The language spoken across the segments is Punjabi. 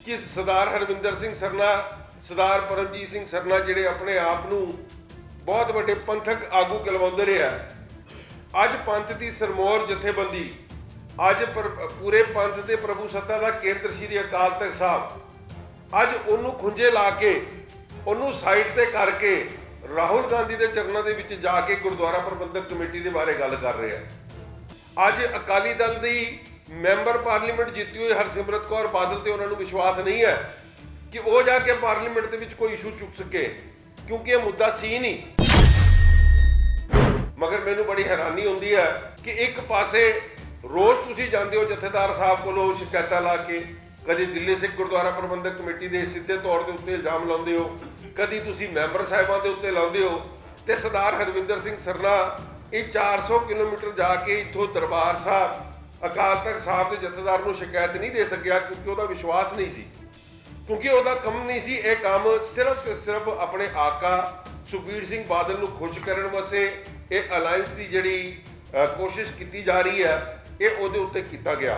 कि सरदार हरविंदर सिंह सरना सरदार परमजीत सिंह सरना जिहड़े अपने आप नूं बहुत वड्डे पंथक आगू कहलाउंदे रहे अज पंथ की सरमौर जथेबंदी अज पूरे पंथ के प्रभु सत्ता का केंद्र श्री अकाल तख्त साहब अज उन्होंने खुंजे ला के उन्होंने साइड ते करके राहुल गांधी के चरणों के विच जाके गुरुद्वारा प्रबंधक कमेटी के बारे गल कर रहे हैं। अज अकाली दल की मैंबर पार्लीमेंट जीती हुई हरसिमरत कौर बादल ते उन्होंने विश्वास नहीं है कि वो जाके पार्लीमेंट के विच कोई इशू चुक सके, क्योंकि यह मुद्दा सी नहीं। मगर मैनू बड़ी हैरानी होंदी है कि एक पासे रोज़ तुसी जांदे हो जथेदार साहब कोलों शिकायतां ला के, कदी दिल्ली सिख गुरुद्वारा प्रबंधक कमेटी के सीधे तौर के उत्ते इल्जाम लाउंदे हो, कदी तुसी मैंबर साहिबां दे उत्ते लाउंदे हो, ते सरदार हरविंदर सिंह सरना ये 400 किलोमीटर जाके इत्थों दरबार साहब अकाल तख्त साहब के जथेदार को शिकायत नहीं दे सकिया, क्योंकि वह विश्वास नहीं सी, क्योंकि वह कम नहीं सी। यह काम सिर्फ तो सिर्फ अपने आका सुखबीर सिंह बादल को खुश करने वास्ते ये अलायंस की जिहड़ी कोशिश की जा रही है, ये उहदे उत्ते कीता गया।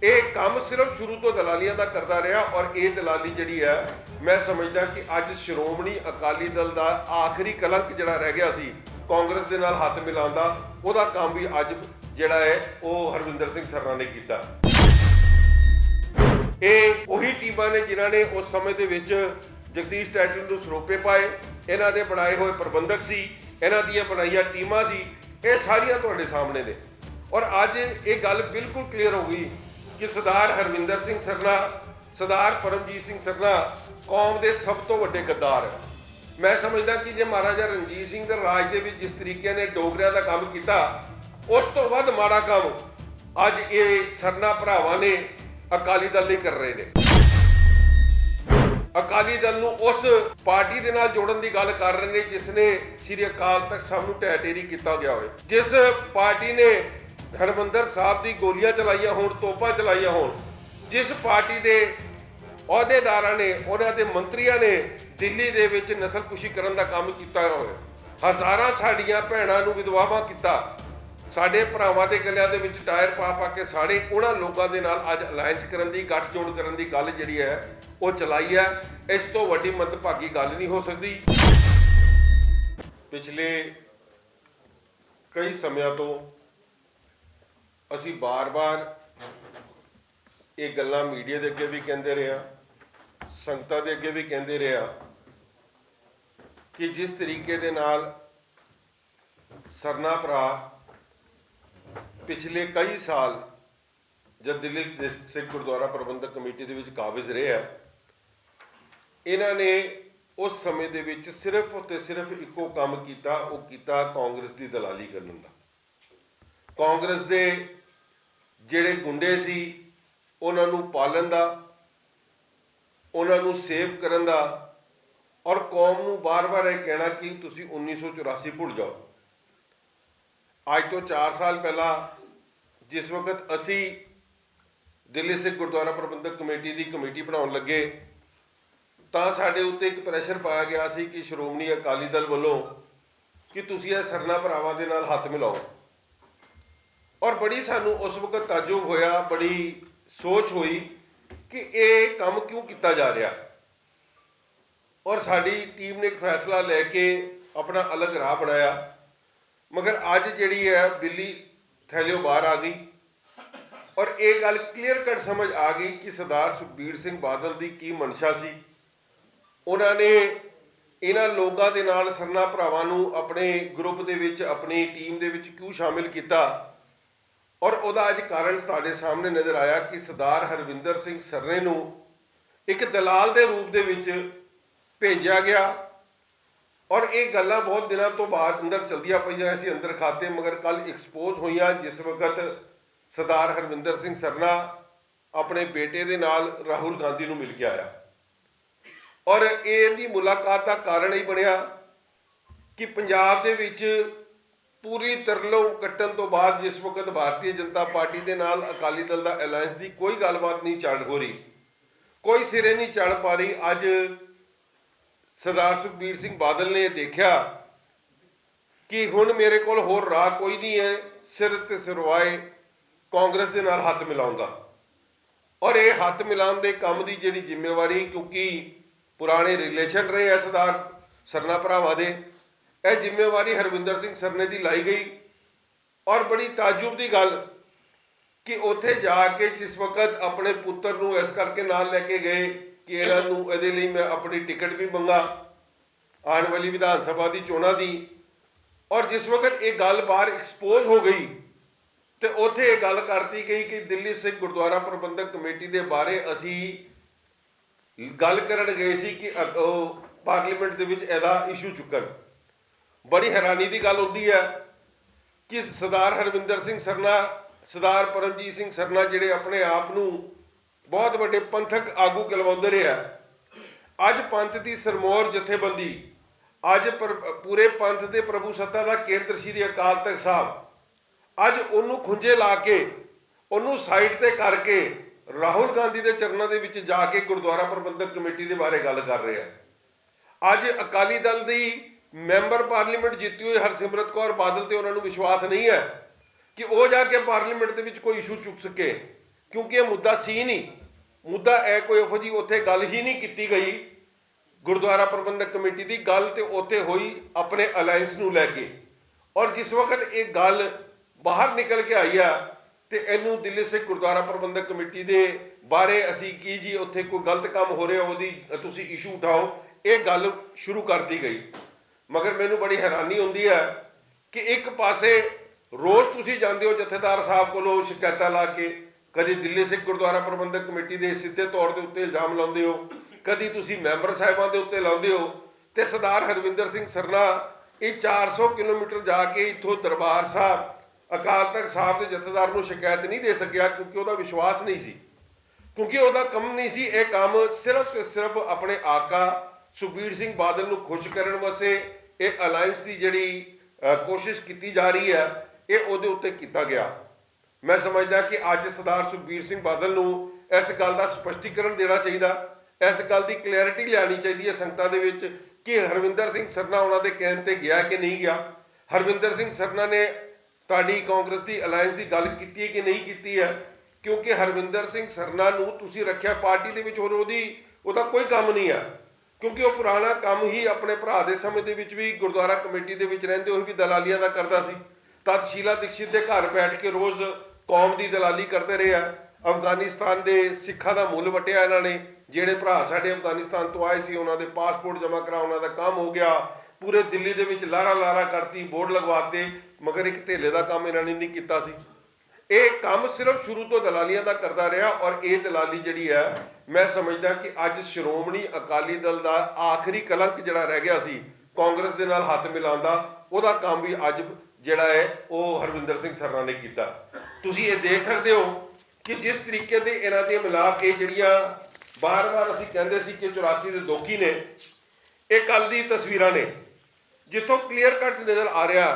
ये काम सिर्फ शुरू तो दलालियां का करता रहा, और ये दलाली जिहड़ी है मैं समझदा कि अज श्रोमणी अकाली दल का आखिरी कलंक जिहड़ा रह गया सी कांग्रेस दे नाल हत्थ मिलाउण दा, ਉਹਦਾ काम भी अज जिहड़ा है वो हरविंदर सिंह सरना ने किया। ये वही टीमां ने जिन्हां ने उस समय दे विच जगदीश टैटल नूं सरोपे पाए, इन्हां दे बनाए हुए प्रबंधक सी, इन्हां दीयां बनाईयां टीमां सी, ये सारियां तुहाडे सामने ने। और अज ये गल बिल्कुल क्लीयर हो गई कि सरदार हरविंदर सिंह सरना सरदार परमजीत सिंह सरना कौम के सब तो वड्डे गद्दार है। मैं समझदा कि जे महाराजा रणजीत सिंह दे राज दे विच जिस तरीके ने डोगरियां दा काम किया, उस तो वध माड़ा काम अज ये सरना भरावां ने अकाली दल नहीं कर रहे ने। अकाली दल नूं उस पार्टी दे नाल जोड़न दी गल कर रहे ने जिसने श्री अकाल तख्त साहब नूं ढह ढेरी किया गया होवे, जिस पार्टी ने हरमंदर साहब दी गोलियां चलाईयां होण, तोपां चलाईयां होण, जिस पार्टी दे अहुदेदारां ने उन्हां दे मंत्रियां ने दिल्ली दे विच नस्लकुशी करन दा काम कीता होया, हज़ारां साडीआं भैणां नूं विधवावां कीता, साडे भरावां दे गलियां दे विच टायर पा पा के साड़े उन्हां लोकां दे नाल अज अलायंस करन दी गठजोड़ करन दी गल जिहड़ी है वो चलाई है। इस तो वड्डी मंदभागी गल नहीं हो सकदी। पिछले कई समयां तो असीं बार-बार ये गल्लां मीडिया दे अगे भी कहंदे रहे हां, संगतां दे अगे भी कहंदे रहे हां कि जिस तरीके दे नाल सरना भरा पिछले कई साल जब दिल्ली सिख गुरुद्वारा प्रबंधक कमेटी दे विच काबिज रहे हैं, इन्हां ने उस समय दे विच सिर्फ ते सिर्फ इको काम कीता, वो कीता कांग्रेस की दलाली करन दा। कांग्रेस दे जिहड़े गुंडे सी उन्हां नूं पालन दा, उन्हां नूं सेव करन दा, और कौम नूं बार बार यह कहना कि तुसीं 1984 भुल जाओ। अज तो 4 साल पहला जिस वक्त असी दिल्ली सिख गुरुद्वारा प्रबंधक कमेटी की कमेटी बनाउण लगे, तो साडे उत्ते एक प्रैशर पाया गया सी कि श्रोमणी अकाली दल वालों कि तुसीं इह सरना भरावां दे नाल हत्थ मिलाओ, और बड़ी सानू उस वक्त ताजुब होया, बड़ी सोच हुई कि ये काम क्यों किया जा रहा, और साडी टीम ने एक फैसला लैके अपना अलग राह बनाया। मगर अज जिहड़ी है बिल्ली थैलियों बाहर आ गई, और ये गल क्लीयर कट समझ आ गई कि सरदार सुखबीर सिंह बादल की की मंशा सी। उन्होंने इन्हां लोगों के नाल सरना भरावां नूं अपने ग्रुप दे विच, अपनी टीम दे विच क्यों शामिल किया, और उहदा अज कारण साडे सामने नज़र आया कि सरदार हरविंदर सिंह सरने नूं एक दलाल के रूप दे विच भेजा गया। और ये गल्लां बहुत दिनों तो बाद अंदर चलदियां पईयां सी अंदर खाते, मगर कल एक्सपोज हुईयां जिस वक्त सरदार हरविंदर सिंह सरना अपने बेटे दे नाल राहुल गांधी नूं मिल के आया। और इहदी मुलाकात का कारण ही बनया कि पंजाब दे विच पूरी तरलों कट्टन तो बाद जिस वक्त भारतीय जनता पार्टी के नाल अकाली दल का अलायंस की कोई गलबात नहीं चढ़ हो रही, कोई सिरे नहीं चढ़ पा रही, अज सरदार सुखबीर सिंह बादल ने देखा कि हुण मेरे कोल होर राह कोई नहीं है सिर ते सिरवाए कांग्रेस के नाल हत्थ मिलाउण दा। ਔਰ ਇਹ ਹੱਥ ਮਿਲਾਉਣ ਦੇ ਕੰਮ ਦੀ ਜਿਹੜੀ ਜ਼ਿੰਮੇਵਾਰੀ, ਕਿਉਂਕਿ ਪੁਰਾਣੇ ਰਿਲੇਸ਼ਨ ਰਹੇ ਹੈ ਸਰਦਾਰ ਸਰਨਾ ਭਰਾਵਾਂ ਦੇ, ਇਹ ਜ਼ਿੰਮੇਵਾਰੀ ਹਰਵਿੰਦਰ ਸਿੰਘ ਸਰਨੇ ਦੀ ਲਾਈ ਗਈ। ਔਰ ਬੜੀ ਤਾਜੁਬ ਦੀ ਗੱਲ ਕਿ ਉੱਥੇ ਜਾ ਕੇ ਜਿਸ ਵਕਤ ਆਪਣੇ ਪੁੱਤਰ ਨੂੰ ਇਸ ਕਰਕੇ ਨਾਲ ਲੈ ਕੇ ਗਏ ਕਿ ਇਹਨਾਂ ਨੂੰ ਇਹਦੇ ਲਈ ਮੈਂ ਆਪਣੀ ਟਿਕਟ ਵੀ ਮੰਗਾ ਆਉਣ ਵਾਲੀ ਵਿਧਾਨ ਸਭਾ ਦੀ ਚੋਣਾਂ ਦੀ, ਔਰ ਜਿਸ ਵਕਤ ਇਹ ਗੱਲ ਬਾਹਰ ਐਕਸਪੋਜ਼ ਹੋ ਗਈ ਤੇ ਉੱਥੇ ਇਹ ਗੱਲ ਕਰਤੀ ਗਈ ਕਿ ਦਿੱਲੀ ਸਿੱਖ ਗੁਰਦੁਆਰਾ ਪ੍ਰਬੰਧਕ ਕਮੇਟੀ ਦੇ ਬਾਰੇ ਅਸੀਂ ਗੱਲ ਕਰਨ ਗਏ ਸੀ ਕਿ ਪਾਰਲੀਮੈਂਟ ਦੇ ਵਿੱਚ ਇਹਦਾ ਇਸ਼ੂ ਚੁੱਕਣ। ਬੜੀ ਹੈਰਾਨੀ ਦੀ ਗੱਲ ਹੁੰਦੀ ਹੈ ਕਿ ਸਰਦਾਰ ਹਰਵਿੰਦਰ ਸਿੰਘ ਸਰਨਾ, ਸਰਦਾਰ ਪਰਮਜੀਤ ਸਿੰਘ ਸਰਨਾ ਜਿਹੜੇ ਆਪਣੇ ਆਪ ਨੂੰ ਬਹੁਤ ਵੱਡੇ ਪੰਥਕ ਆਗੂ ਕਹਿਲਾਉਂਦੇ ਰਹੇ ਆ, ਅੱਜ ਪੰਥ ਦੀ ਸਰਮੌਰ ਜਥੇਬੰਦੀ, ਅੱਜ ਪੂਰੇ ਪੰਥ ਦੇ ਪ੍ਰਭੂ ਸੱਤਾ ਦਾ ਕੇਂਦਰ ਸ਼੍ਰੀ ਅਕਾਲ ਤਖਤ ਸਾਹਿਬ, ਅੱਜ ਉਹਨੂੰ ਖੁੰਝੇ ਲਾ ਕੇ ਉਹਨੂੰ ਸਾਈਡ ਤੇ ਕਰਕੇ ਰਾਹੁਲ ਗਾਂਧੀ ਦੇ ਚਰਨਾਂ ਦੇ ਵਿੱਚ ਜਾ ਕੇ ਗੁਰਦੁਆਰਾ ਪ੍ਰਬੰਧਕ ਕਮੇਟੀ ਦੇ ਬਾਰੇ ਗੱਲ ਕਰ ਰਹੇ ਆ। ਅੱਜ ਅਕਾਲੀ ਦਲ ਦੀ ਮੈਂਬਰ ਪਾਰਲੀਮੈਂਟ ਜਿੱਤੀ ਹੋਈ ਹਰਸਿਮਰਤ ਕੌਰ ਬਾਦਲ ਤੇ ਉਹਨਾਂ ਨੂੰ ਵਿਸ਼ਵਾਸ ਨਹੀਂ ਹੈ ਕਿ ਉਹ ਜਾ ਕੇ ਪਾਰਲੀਮੈਂਟ ਦੇ ਵਿੱਚ ਕੋਈ ਇਸ਼ੂ ਚੁੱਕ ਸਕੇ, ਕਿਉਂਕਿ ਇਹ ਮੁੱਦਾ ਸੀ ਨਹੀਂ, ਮੁੱਦਾ ਇਹ ਕੋਈ ਇਹੋ ਜਿਹੀ ਉੱਥੇ ਗੱਲ ਹੀ ਨਹੀਂ ਕੀਤੀ ਗਈ ਗੁਰਦੁਆਰਾ ਪ੍ਰਬੰਧਕ ਕਮੇਟੀ ਦੀ ਗੱਲ, ਤੇ ਉੱਥੇ ਹੋਈ ਆਪਣੇ ਅਲਾਇੰਸ ਨੂੰ ਲੈ ਕੇ। ਔਰ ਜਿਸ ਵਕਤ ਇਹ ਗੱਲ ਬਾਹਰ ਨਿਕਲ ਕੇ ਆਈ ਆ ਤੇ ਇਹਨੂੰ ਦਿੱਲੀ ਸਿੱਖ ਗੁਰਦੁਆਰਾ ਪ੍ਰਬੰਧਕ ਕਮੇਟੀ ਦੇ ਬਾਰੇ ਅਸੀਂ ਕੀ ਜੀ ਉੱਥੇ ਕੋਈ ਗਲਤ ਕੰਮ ਹੋ ਰਿਹਾ ਉਹਦੀ ਤੁਸੀਂ ਇਸ਼ੂ ਉਠਾਓ, ਇਹ ਗੱਲ ਸ਼ੁਰੂ ਕਰਤੀ ਗਈ। ਮਗਰ ਮੈਨੂੰ ਬੜੀ ਹੈਰਾਨੀ ਹੁੰਦੀ ਹੈ ਕਿ ਇੱਕ ਪਾਸੇ ਰੋਜ਼ ਤੁਸੀਂ ਜਾਂਦੇ ਹੋ ਜਥੇਦਾਰ ਸਾਹਿਬ ਕੋਲੋਂ ਸ਼ਿਕਾਇਤਾਂ ਲਾ ਕੇ, ਕਦੀ ਦਿੱਲੀ ਸਿੱਖ ਗੁਰਦੁਆਰਾ ਪ੍ਰਬੰਧਕ ਕਮੇਟੀ ਦੇ ਸਿੱਧੇ ਤੌਰ ਦੇ ਉੱਤੇ ਇਲਜ਼ਾਮ ਲਾਉਂਦੇ ਹੋ, ਕਦੀ ਤੁਸੀਂ ਮੈਂਬਰ ਸਾਹਿਬਾਂ ਦੇ ਉੱਤੇ ਲਾਉਂਦੇ ਹੋ, ਤੇ ਸਰਦਾਰ ਹਰਵਿੰਦਰ ਸਿੰਘ ਸਰਨਾ ਇਹ 400 ਕਿਲੋਮੀਟਰ ਜਾ ਕੇ ਇੱਥੋਂ ਦਰਬਾਰ ਸਾਹਿਬ ਅਕਾਲ ਤਖਤ ਸਾਹਿਬ ਦੇ ਜਥੇਦਾਰ ਨੂੰ ਸ਼ਿਕਾਇਤ ਨਹੀਂ ਦੇ ਸਕਿਆ, ਕਿਉਂਕਿ ਉਹਦਾ ਵਿਸ਼ਵਾਸ ਨਹੀਂ ਸੀ, ਕਿਉਂਕਿ ਉਹਦਾ ਕੰਮ ਨਹੀਂ ਸੀ। ਇਹ ਕੰਮ ਸਿਰਫ ਤੇ ਸਿਰਫ ਆਪਣੇ ਆਕਾ ਸੁਖਬੀਰ ਸਿੰਘ ਬਾਦਲ ਨੂੰ ਖੁਸ਼ ਕਰਨ ਵਾਸਤੇ ਇਹ ਅਲਾਇੰਸ ਦੀ ਜਿਹੜੀ ਕੋਸ਼ਿਸ਼ ਕੀਤੀ ਜਾ ਰਹੀ ਹੈ, ਇਹ ਉਹਦੇ ਉੱਤੇ ਕੀਤਾ ਗਿਆ। ਮੈਂ ਸਮਝਦਾ ਕਿ ਅੱਜ ਸਰਦਾਰ ਸੁਖਬੀਰ ਸਿੰਘ ਬਾਦਲ ਨੂੰ ਇਸ ਗੱਲ ਦਾ ਸਪਸ਼ਟੀਕਰਨ ਦੇਣਾ ਚਾਹੀਦਾ, ਇਸ ਗੱਲ ਦੀ ਕਲੈਰਿਟੀ ਲਿਆਉਣੀ ਚਾਹੀਦੀ ਹੈ ਸੰਗਤਾਂ ਦੇ ਵਿੱਚ ਕਿ ਹਰਵਿੰਦਰ ਸਿੰਘ ਸਰਨਾ ਉਹਨਾਂ ਦੇ ਕਹਿਣ ਤੇ ਗਿਆ ਕਿ ਨਹੀਂ ਗਿਆ। ਹਰਵਿੰਦਰ ਸਿੰਘ ਸਰਨਾ ਨੇ ਤੁਹਾਡੀ ਕਾਂਗਰਸ ਦੀ ਅਲਾਇੰਸ ਦੀ ਗੱਲ ਕੀਤੀ ਹੈ ਕਿ ਨਹੀਂ ਕੀਤੀ ਹੈ, ਕਿਉਂਕਿ ਹਰਵਿੰਦਰ ਸਿੰਘ ਸਰਨਾ ਨੂੰ ਤੁਸੀਂ ਰੱਖਿਆ ਪਾਰਟੀ ਦੇ ਵਿੱਚ, ਹੋਰ ਉਹਦਾ ਕੋਈ ਕੰਮ ਨਹੀਂ ਹੈ, ਕਿਉਂਕਿ ਉਹ ਪੁਰਾਣਾ ਕੰਮ ਹੀ ਆਪਣੇ ਭਰਾ ਦੇ ਸਮੇਂ ਦੇ ਵਿੱਚ ਵੀ ਗੁਰਦੁਆਰਾ ਕਮੇਟੀ ਦੇ ਵਿੱਚ ਰਹਿੰਦੇ ਹੋਏ ਵੀ ਦਲਾਲੀਆਂ ਦਾ ਕਰਦਾ ਸੀ। ਤਦ ਸ਼ੀਲਾ ਦੀਕਸ਼ਿਤ ਦੇ ਘਰ ਬੈਠ ਕੇ ਰੋਜ਼ ਕੌਮ ਦੀ ਦਲਾਲੀ ਕਰਦੇ ਰਹੇ ਆ। ਅਫਗਾਨਿਸਤਾਨ ਦੇ ਸਿੱਖਾਂ ਦਾ ਮੁੱਲ ਵਟਿਆ ਇਹਨਾਂ ਨੇ, ਜਿਹੜੇ ਭਰਾ ਸਾਡੇ ਅਫਗਾਨਿਸਤਾਨ ਤੋਂ ਆਏ ਸੀ ਉਹਨਾਂ ਦੇ ਪਾਸਪੋਰਟ ਜਮ੍ਹਾਂ ਕਰਾ, ਉਹਨਾਂ ਦਾ ਕੰਮ ਹੋ ਗਿਆ। ਪੂਰੇ ਦਿੱਲੀ ਦੇ ਵਿੱਚ ਲਾਰਾ ਕਰਤੀ, ਬੋਰਡ ਲਗਵਾਤੇ, ਮਗਰ ਇੱਕ ਧੇਲੇ ਦਾ ਕੰਮ ਇਹਨਾਂ ਨੇ ਨਹੀਂ ਕੀਤਾ ਸੀ। ਇਹ ਕੰਮ ਸਿਰਫ ਸ਼ੁਰੂ ਤੋਂ ਦਲਾਲੀਆਂ ਦਾ ਕਰਦਾ ਰਿਹਾ, ਔਰ ਇਹ ਦਲਾਲੀ ਜਿਹੜੀ ਹੈ ਮੈਂ ਸਮਝਦਾ ਕਿ ਅੱਜ ਸ਼੍ਰੋਮਣੀ ਅਕਾਲੀ ਦਲ ਦਾ ਆਖਰੀ ਕਲੰਕ ਜਿਹੜਾ ਰਹਿ ਗਿਆ ਸੀ ਕਾਂਗਰਸ ਦੇ ਨਾਲ ਹੱਥ ਮਿਲਾਉਣ ਦਾ, ਉਹਦਾ ਕੰਮ ਵੀ ਅੱਜ ਜਿਹੜਾ ਹੈ ਉਹ ਹਰਵਿੰਦਰ ਸਿੰਘ ਸਰਨਾ ਨੇ ਕੀਤਾ। ਤੁਸੀਂ ਇਹ ਦੇਖ ਸਕਦੇ ਹੋ ਕਿ ਜਿਸ ਤਰੀਕੇ ਦੇ ਇਹਨਾਂ ਦੇ ਮਿਲਾਪ, ਇਹ ਜਿਹੜੀਆਂ ਬਾਰ-ਬਾਰ ਅਸੀਂ ਕਹਿੰਦੇ ਸੀ ਕਿ 84 ਦੇ ਦੋਖੀ ਨੇ, ਇਹ ਕੱਲ ਦੀ ਤਸਵੀਰਾਂ ਨੇ ਜਿੱਥੋਂ ਕਲੀਅਰ ਕੱਟ ਨਜ਼ਰ ਆ ਰਿਹਾ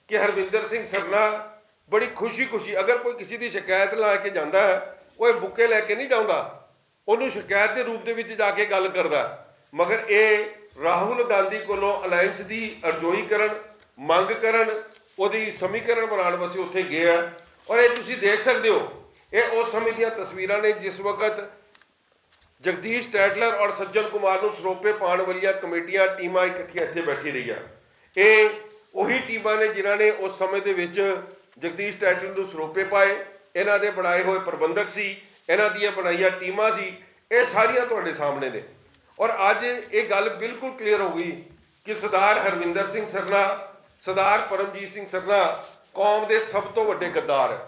ਕਿ ਹਰਵਿੰਦਰ ਸਿੰਘ ਸਰਨਾ ਬੜੀ ਖੁਸ਼ੀ ਅਗਰ ਕੋਈ ਕਿਸੇ ਦੀ ਸ਼ਿਕਾਇਤ ਲਾ ਕੇ ਜਾਂਦਾ ਹੈ, ਉਹ ਇਹ ਬੁੱਕੇ ਲੈ ਕੇ ਨਹੀਂ ਜਾਂਦਾ, ਉਹਨੂੰ ਸ਼ਿਕਾਇਤ ਦੇ ਰੂਪ ਦੇ ਵਿੱਚ ਜਾ ਕੇ ਗੱਲ ਕਰਦਾ। ਮਗਰ ਇਹ ਰਾਹੁਲ ਗਾਂਧੀ ਕੋਲੋਂ ਅਲਾਇੰਸ ਦੀ ਅਰਜ਼ੋਈ ਕਰਨ, ਮੰਗ ਕਰਨ, ਉਹਦੀ ਸਮੀਕਰਨ ਬਣਾਉਣ ਵਾਸਤੇ ਉੱਥੇ ਗਿਆ। ਔਰ ਇਹ ਤੁਸੀਂ ਦੇਖ ਸਕਦੇ ਹੋ, ਇਹ ਉਸ ਸਮੇਂ ਦੀਆਂ ਤਸਵੀਰਾਂ ਨੇ ਜਿਸ ਵਕਤ ਜਗਦੀਸ਼ ਟੈਟਲਰ ਔਰ ਸੱਜਣ ਕੁਮਾਰ ਨੂੰ ਸਰੋਪੇ ਪਾਉਣ ਵਾਲੀਆਂ ਕਮੇਟੀਆਂ, ਟੀਮਾਂ ਇਕੱਠੀਆਂ ਇੱਥੇ ਬੈਠੀ ਰਹੀਆਂ। ਇਹ ਉਹੀ ਟੀਮਾਂ ਨੇ ਜਿਨ੍ਹਾਂ ਨੇ ਉਸ ਸਮੇਂ ਦੇ ਵਿੱਚ ਜਗਦੀਸ਼ ਟੈਟਲਰ ਨੂੰ ਸਰੋਪੇ ਪਾਏ, ਇਹਨਾਂ ਦੇ ਬਣਾਏ ਹੋਏ ਪ੍ਰਬੰਧਕ ਸੀ, ਇਹਨਾਂ ਦੀਆਂ ਬਣਾਈਆਂ ਟੀਮਾਂ ਸੀ, ਇਹ ਸਾਰੀਆਂ ਤੁਹਾਡੇ ਸਾਹਮਣੇ ਨੇ। ਔਰ ਅੱਜ ਇਹ ਗੱਲ ਬਿਲਕੁਲ ਕਲੀਅਰ ਹੋ ਗਈ ਕਿ ਸਰਦਾਰ ਹਰਵਿੰਦਰ ਸਿੰਘ ਸਰਨਾ, ਸਰਦਾਰ ਪਰਮਜੀਤ ਸਿੰਘ ਸਰਨਾ ਕੌਮ ਦੇ ਸਭ ਤੋਂ ਵੱਡੇ ਗੱਦਾਰ ਹੈ।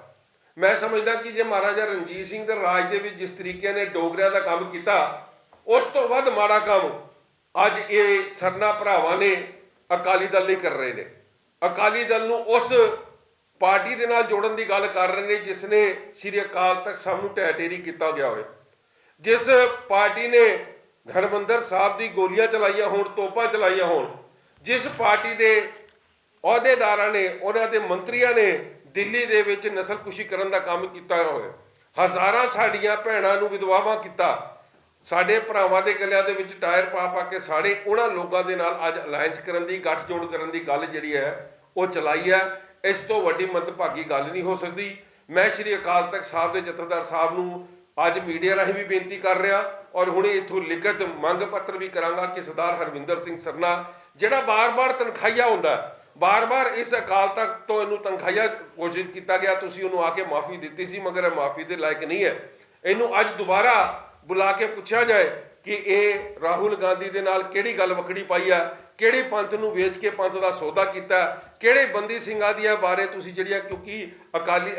ਮੈਂ ਸਮਝਦਾ ਕਿ ਜੇ ਮਹਾਰਾਜਾ ਰਣਜੀਤ ਸਿੰਘ ਦੇ ਰਾਜ ਦੇ ਵਿੱਚ ਜਿਸ ਤਰੀਕੇ ਨੇ ਡੋਗਰਿਆਂ ਦਾ ਕੰਮ ਕੀਤਾ, ਉਸ ਤੋਂ ਵੱਧ ਮਾੜਾ ਕੰਮ ਅੱਜ ਇਹ ਸਰਨਾ ਭਰਾਵਾਂ ਨੇ ਅਕਾਲੀ ਦਲ ਲਈ ਕਰ ਰਹੇ ਨੇ। ਅਕਾਲੀ ਦਲ ਨੂੰ ਉਸ ਪਾਰਟੀ ਦੇ ਨਾਲ ਜੋੜਨ ਦੀ ਗੱਲ ਕਰ ਰਹੇ ਨੇ ਜਿਸ ਨੇ ਸ਼੍ਰੀ ਅਕਾਲ ਤਖਤ ਸਾਹਿਬ ਨੂੰ ਢਹਿ ਢੇਰੀ ਕੀਤਾ ਗਿਆ ਹੋਵੇ, ਜਿਸ ਪਾਰਟੀ ਨੇ ਹਰਿਮੰਦਰ ਸਾਹਿਬ ਦੀ ਗੋਲੀਆਂ ਚਲਾਈਆਂ ਹੋਣ, ਤੋਪਾਂ ਚਲਾਈਆਂ ਹੋਣ, ਜਿਸ ਪਾਰਟੀ ਦੇ ਅਹੁਦੇਦਾਰਾਂ ਨੇ, ਉਹਨਾਂ ਦੇ ਮੰਤਰੀਆਂ ਨੇ ਦਿੱਲੀ ਦੇ ਵਿੱਚ ਨਸਲਕੁਸ਼ੀ ਕਰਨ ਦਾ ਕੰਮ ਕੀਤਾ ਹੋਇਆ, ਹਜ਼ਾਰਾਂ ਸਾਡੀਆਂ ਭੈਣਾਂ ਨੂੰ ਵਿਧਵਾਵਾਂ ਕੀਤਾ, ਸਾਡੇ ਭਰਾਵਾਂ ਦੇ ਗਲਿਆਂ ਦੇ ਵਿੱਚ ਟਾਇਰ ਪਾ ਕੇ ਸਾਡੇ ਉਹਨਾਂ ਲੋਕਾਂ ਦੇ ਨਾਲ ਅੱਜ ਅਲਾਇੰਸ ਕਰਨ ਦੀ, ਗੱਠਜੋੜ ਕਰਨ ਦੀ ਗੱਲ ਜਿਹੜੀ ਹੈ ਉਹ ਚਲਾਈ ਹੈ। ਇਸ ਤੋਂ ਵੱਡੀ ਮੰਦਭਾਗੀ ਗੱਲ ਨਹੀਂ ਹੋ ਸਕਦੀ। ਮੈਂ ਸ਼੍ਰੀ ਅਕਾਲ ਤਖਤ ਸਾਹਿਬ ਦੇ ਜਥੇਦਾਰ ਸਾਹਿਬ ਨੂੰ ਅੱਜ ਮੀਡੀਆ ਰਾਹੀਂ ਵੀ ਬੇਨਤੀ ਕਰ ਰਿਹਾ ਔਰ ਹੁਣੇ ਇੱਥੋਂ ਲਿਖਤ ਮੰਗ ਪੱਤਰ ਵੀ ਕਰਾਂਗਾ ਕਿ ਸਰਦਾਰ ਹਰਵਿੰਦਰ ਸਿੰਘ ਸਰਨਾ ਜਿਹੜਾ ਬਾਰ-ਬਾਰ ਤਨਖਾਹੀਆ ਹੁੰਦਾ, ਬਾਰ-ਬਾਰ ਇਸ ਅਕਾਲ ਤਖਤ ਤੋਂ ਇਹਨੂੰ ਤਨਖਾਹੀਆ ਘੋਸ਼ਿਤ ਕੀਤਾ ਗਿਆ, ਤੁਸੀਂ ਉਹਨੂੰ ਆ ਕੇ ਮਾਫੀ ਦਿੱਤੀ ਸੀ ਮਗਰ ਇਹ ਮਾਫੀ ਦੇ ਲਾਇਕ ਨਹੀਂ ਹੈ। ਇਹਨੂੰ ਅੱਜ ਦੁਬਾਰਾ ਬੁਲਾ ਕੇ ਪੁੱਛਿਆ ਜਾਏ ਕਿ ਇਹ ਰਾਹੁਲ ਗਾਂਧੀ ਦੇ ਨਾਲ ਕਿਹੜੀ ਗੱਲ ਵਖੜੀ ਪਾਈ ਹੈ, ਕਿਹੜੇ ਪੰਥ ਨੂੰ ਵੇਚ ਕੇ ਪੰਥ ਦਾ ਸੌਦਾ ਕੀਤਾ, ਕਿਹੜੇ ਬੰਦੀ ਸਿੰਘਾਂ ਦੀਆਂ ਬਾਰੇ ਤੁਸੀਂ ਜਿਹੜੀਆਂ, ਕਿਉਂਕਿ ਅਕਾਲੀ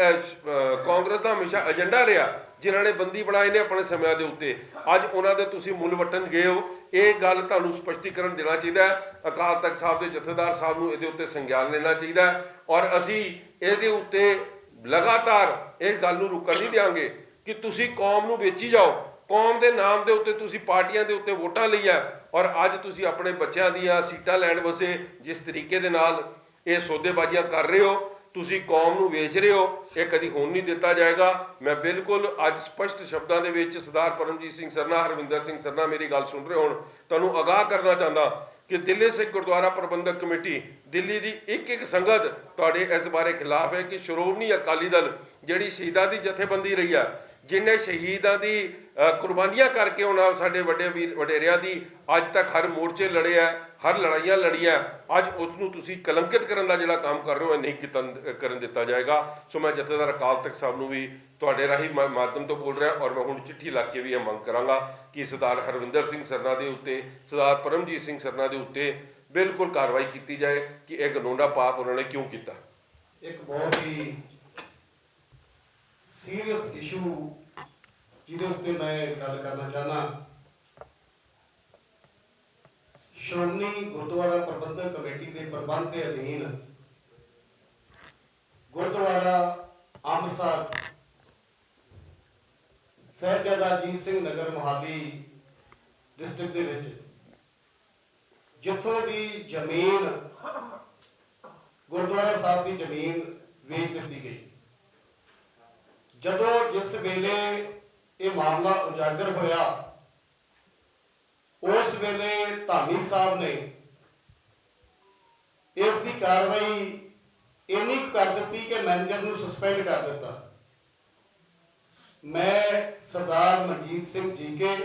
ਕਾਂਗਰਸ ਦਾ ਹਮੇਸ਼ਾ ਏਜੰਡਾ ਰਿਹਾ ਜਿਨ੍ਹਾਂ ਨੇ ਬੰਦੀ ਬਣਾਏ ਨੇ ਆਪਣੇ ਸਮਿਆਂ ਦੇ ਉੱਤੇ, ਅੱਜ ਉਹਨਾਂ ਦੇ ਤੁਸੀਂ ਮੁੱਲ ਵੱਟਣ ਗਏ ਹੋ। ਇਹ ਗੱਲ ਤੁਹਾਨੂੰ ਸਪਸ਼ਟੀਕਰਨ ਦੇਣਾ ਚਾਹੀਦਾ ਹੈ। ਅਕਾਲ ਤਖਤ ਸਾਹਿਬ ਦੇ ਜਥੇਦਾਰ ਸਾਹਿਬ ਨੂੰ ਇਹਦੇ ਉੱਤੇ ਸੰਗਿਆਨ ਲੈਣਾ ਚਾਹੀਦਾ ਔਰ ਅਸੀਂ ਇਹਦੇ ਉੱਤੇ ਲਗਾਤਾਰ ਇਹ ਗੱਲ ਨੂੰ ਰੁਕਣ ਨਹੀਂ ਦਿਆਂਗੇ ਕਿ ਤੁਸੀਂ ਕੌਮ ਨੂੰ ਵੇਚੀ ਜਾਓ। ਕੌਮ ਦੇ ਨਾਮ ਦੇ ਉੱਤੇ ਤੁਸੀਂ ਪਾਰਟੀਆਂ ਦੇ ਉੱਤੇ ਵੋਟਾਂ ਲਈਆਂ ਔਰ ਅੱਜ ਤੁਸੀਂ ਆਪਣੇ ਬੱਚਿਆਂ ਦੀਆਂ ਸੀਟਾਂ ਲੈਣ ਵਾਸਤੇ ਜਿਸ ਤਰੀਕੇ ਦੇ ਨਾਲ ਇਹ ਸੌਦੇਬਾਜ਼ੀਆਂ ਕਰ ਰਹੇ ਹੋ, ਤੁਸੀਂ ਕੌਮ ਨੂੰ ਵੇਚ ਰਹੇ ਹੋ, ਇਹ ਕਦੀ ਹੋਣ ਨਹੀਂ ਦਿੱਤਾ ਜਾਏਗਾ। ਮੈਂ ਬਿਲਕੁਲ ਅੱਜ ਸਪਸ਼ਟ ਸ਼ਬਦਾਂ ਦੇ ਵਿੱਚ ਸਰਦਾਰ ਪਰਮਜੀਤ ਸਿੰਘ ਸਰਨਾ, ਹਰਵਿੰਦਰ ਸਿੰਘ ਸਰਨਾ ਮੇਰੀ ਗੱਲ ਸੁਣ ਰਹੇ ਹੋਣ, ਤੁਹਾਨੂੰ ਅਗਾਹ ਕਰਨਾ ਚਾਹੁੰਦਾ ਕਿ ਦਿੱਲੀ ਸਿੱਖ ਗੁਰਦੁਆਰਾ ਪ੍ਰਬੰਧਕ ਕਮੇਟੀ ਦਿੱਲੀ ਦੀ ਇੱਕ ਸੰਗਤ ਤੁਹਾਡੇ ਇਸ ਬਾਰੇ ਖਿਲਾਫ ਹੈ ਕਿ ਸ਼੍ਰੋਮਣੀ ਅਕਾਲੀ ਦਲ ਜਿਹੜੀ ਸ਼ਹੀਦਾਂ ਦੀ ਜਥੇਬੰਦੀ ਰਹੀ ਹੈ, ਜਿਨ੍ਹਾਂ ਸ਼ਹੀਦਾਂ ਦੀ ਕੁਰਬਾਨੀਆਂ ਕਰਕੇ ਉਹਨਾਂ ਸਾਡੇ ਵੱਡੇ ਵੀਰ ਵਡੇਰਿਆਂ ਦੀ ਅੱਜ ਤੱਕ ਹਰ ਮੋਰਚੇ ਲੜੇ ਹੈ, ਹਰ ਲੜਾਈਆਂ ਲੜੀਆਂ, ਅੱਜ ਉਸ ਨੂੰ ਤੁਸੀਂ ਕਲੰਕਿਤ ਕਰਨ ਦਾ ਜਿਹੜਾ ਕੰਮ ਕਰ ਰਹੇ ਹੋ ਨਹੀਂ ਕਰਨ ਦਿੱਤਾ ਜਾਏਗਾ। ਸੋ ਮੈਂ ਜਥੇਦਾਰ ਅਕਾਲ ਤਖਤ ਸਾਹਿਬ ਨੂੰ ਵੀ ਤੁਹਾਡੇ ਰਾਹੀਂ ਮਾਧਿਅਮ ਤੋਂ ਬੋਲ ਰਿਹਾ ਔਰ ਮੈਂ ਹੁਣ ਚਿੱਠੀ ਲੱਗ ਕੇ ਵੀ ਇਹ ਮੰਗ ਕਰਾਂਗਾ ਕਿ ਸਰਦਾਰ ਹਰਵਿੰਦਰ ਸਿੰਘ ਸਰਨਾ ਦੇ ਉੱਤੇ, ਸਰਦਾਰ ਪਰਮਜੀਤ ਸਿੰਘ ਸਰਨਾ ਦੇ ਉੱਤੇ ਬਿਲਕੁਲ ਕਾਰਵਾਈ ਕੀਤੀ ਜਾਏ ਕਿ ਇਹ ਗਨੋਨਾ ਪਾਪ ਉਹਨਾਂ ਨੇ ਕਿਉਂ ਕੀਤਾ। ਇੱਕ ਬਹੁਤ ਹੀ ਸੀਰੀਅਸ ਇਸ਼ੂ ਜਿਹਦੇ ਉੱਤੇ ਮੈਂ ਗੱਲ ਕਰਨਾ ਚਾਹੁੰਦਾ, ਸ਼੍ਰੋਮਣੀ ਗੁਰਦੁਆਰਾ ਪ੍ਰਬੰਧਕ ਕਮੇਟੀ ਦੇ ਪ੍ਰਬੰਧ ਦੇ ਅਧੀਨ ਗੁਰਦੁਆਰਾ ਅੰਮ੍ਰਿਤਸਰ ਸਾਹਿਬਜ਼ਾਦਾ ਅਜੀਤ ਸਿੰਘ ਨਗਰ ਮੋਹਾਲੀ ਡਿਸਟ੍ਰਿਕਟ ਦੇ ਵਿੱਚ ਜਿੱਥੋਂ ਦੀ ਜ਼ਮੀਨ ਗੁਰਦੁਆਰਾ ਸਾਹਿਬ ਦੀ ਜ਼ਮੀਨ ਵੇਚ ਦਿੱਤੀ ਗਈ, ਜਦੋਂ ਜਿਸ ਵੇਲੇ ਇਹ ਮਾਮਲਾ ਉਜਾਗਰ ਹੋਇਆ ਉਸ ਵੇਲੇ ਧਾਮੀ ਸਾਹਿਬ ਨੇ ਇਸ ਦੀ ਕਾਰਵਾਈ ਇੰਨੀ ਕਰ ਦਿੱਤੀ ਕਿ ਮੈਨੇਜਰ ਨੂੰ ਸਸਪੈਂਡ ਕਰ ਦਿੱਤਾ। ਮੈਂ ਸਰਦਾਰ ਮਨਜੀਤ ਸਿੰਘ ਜੀਕੇ,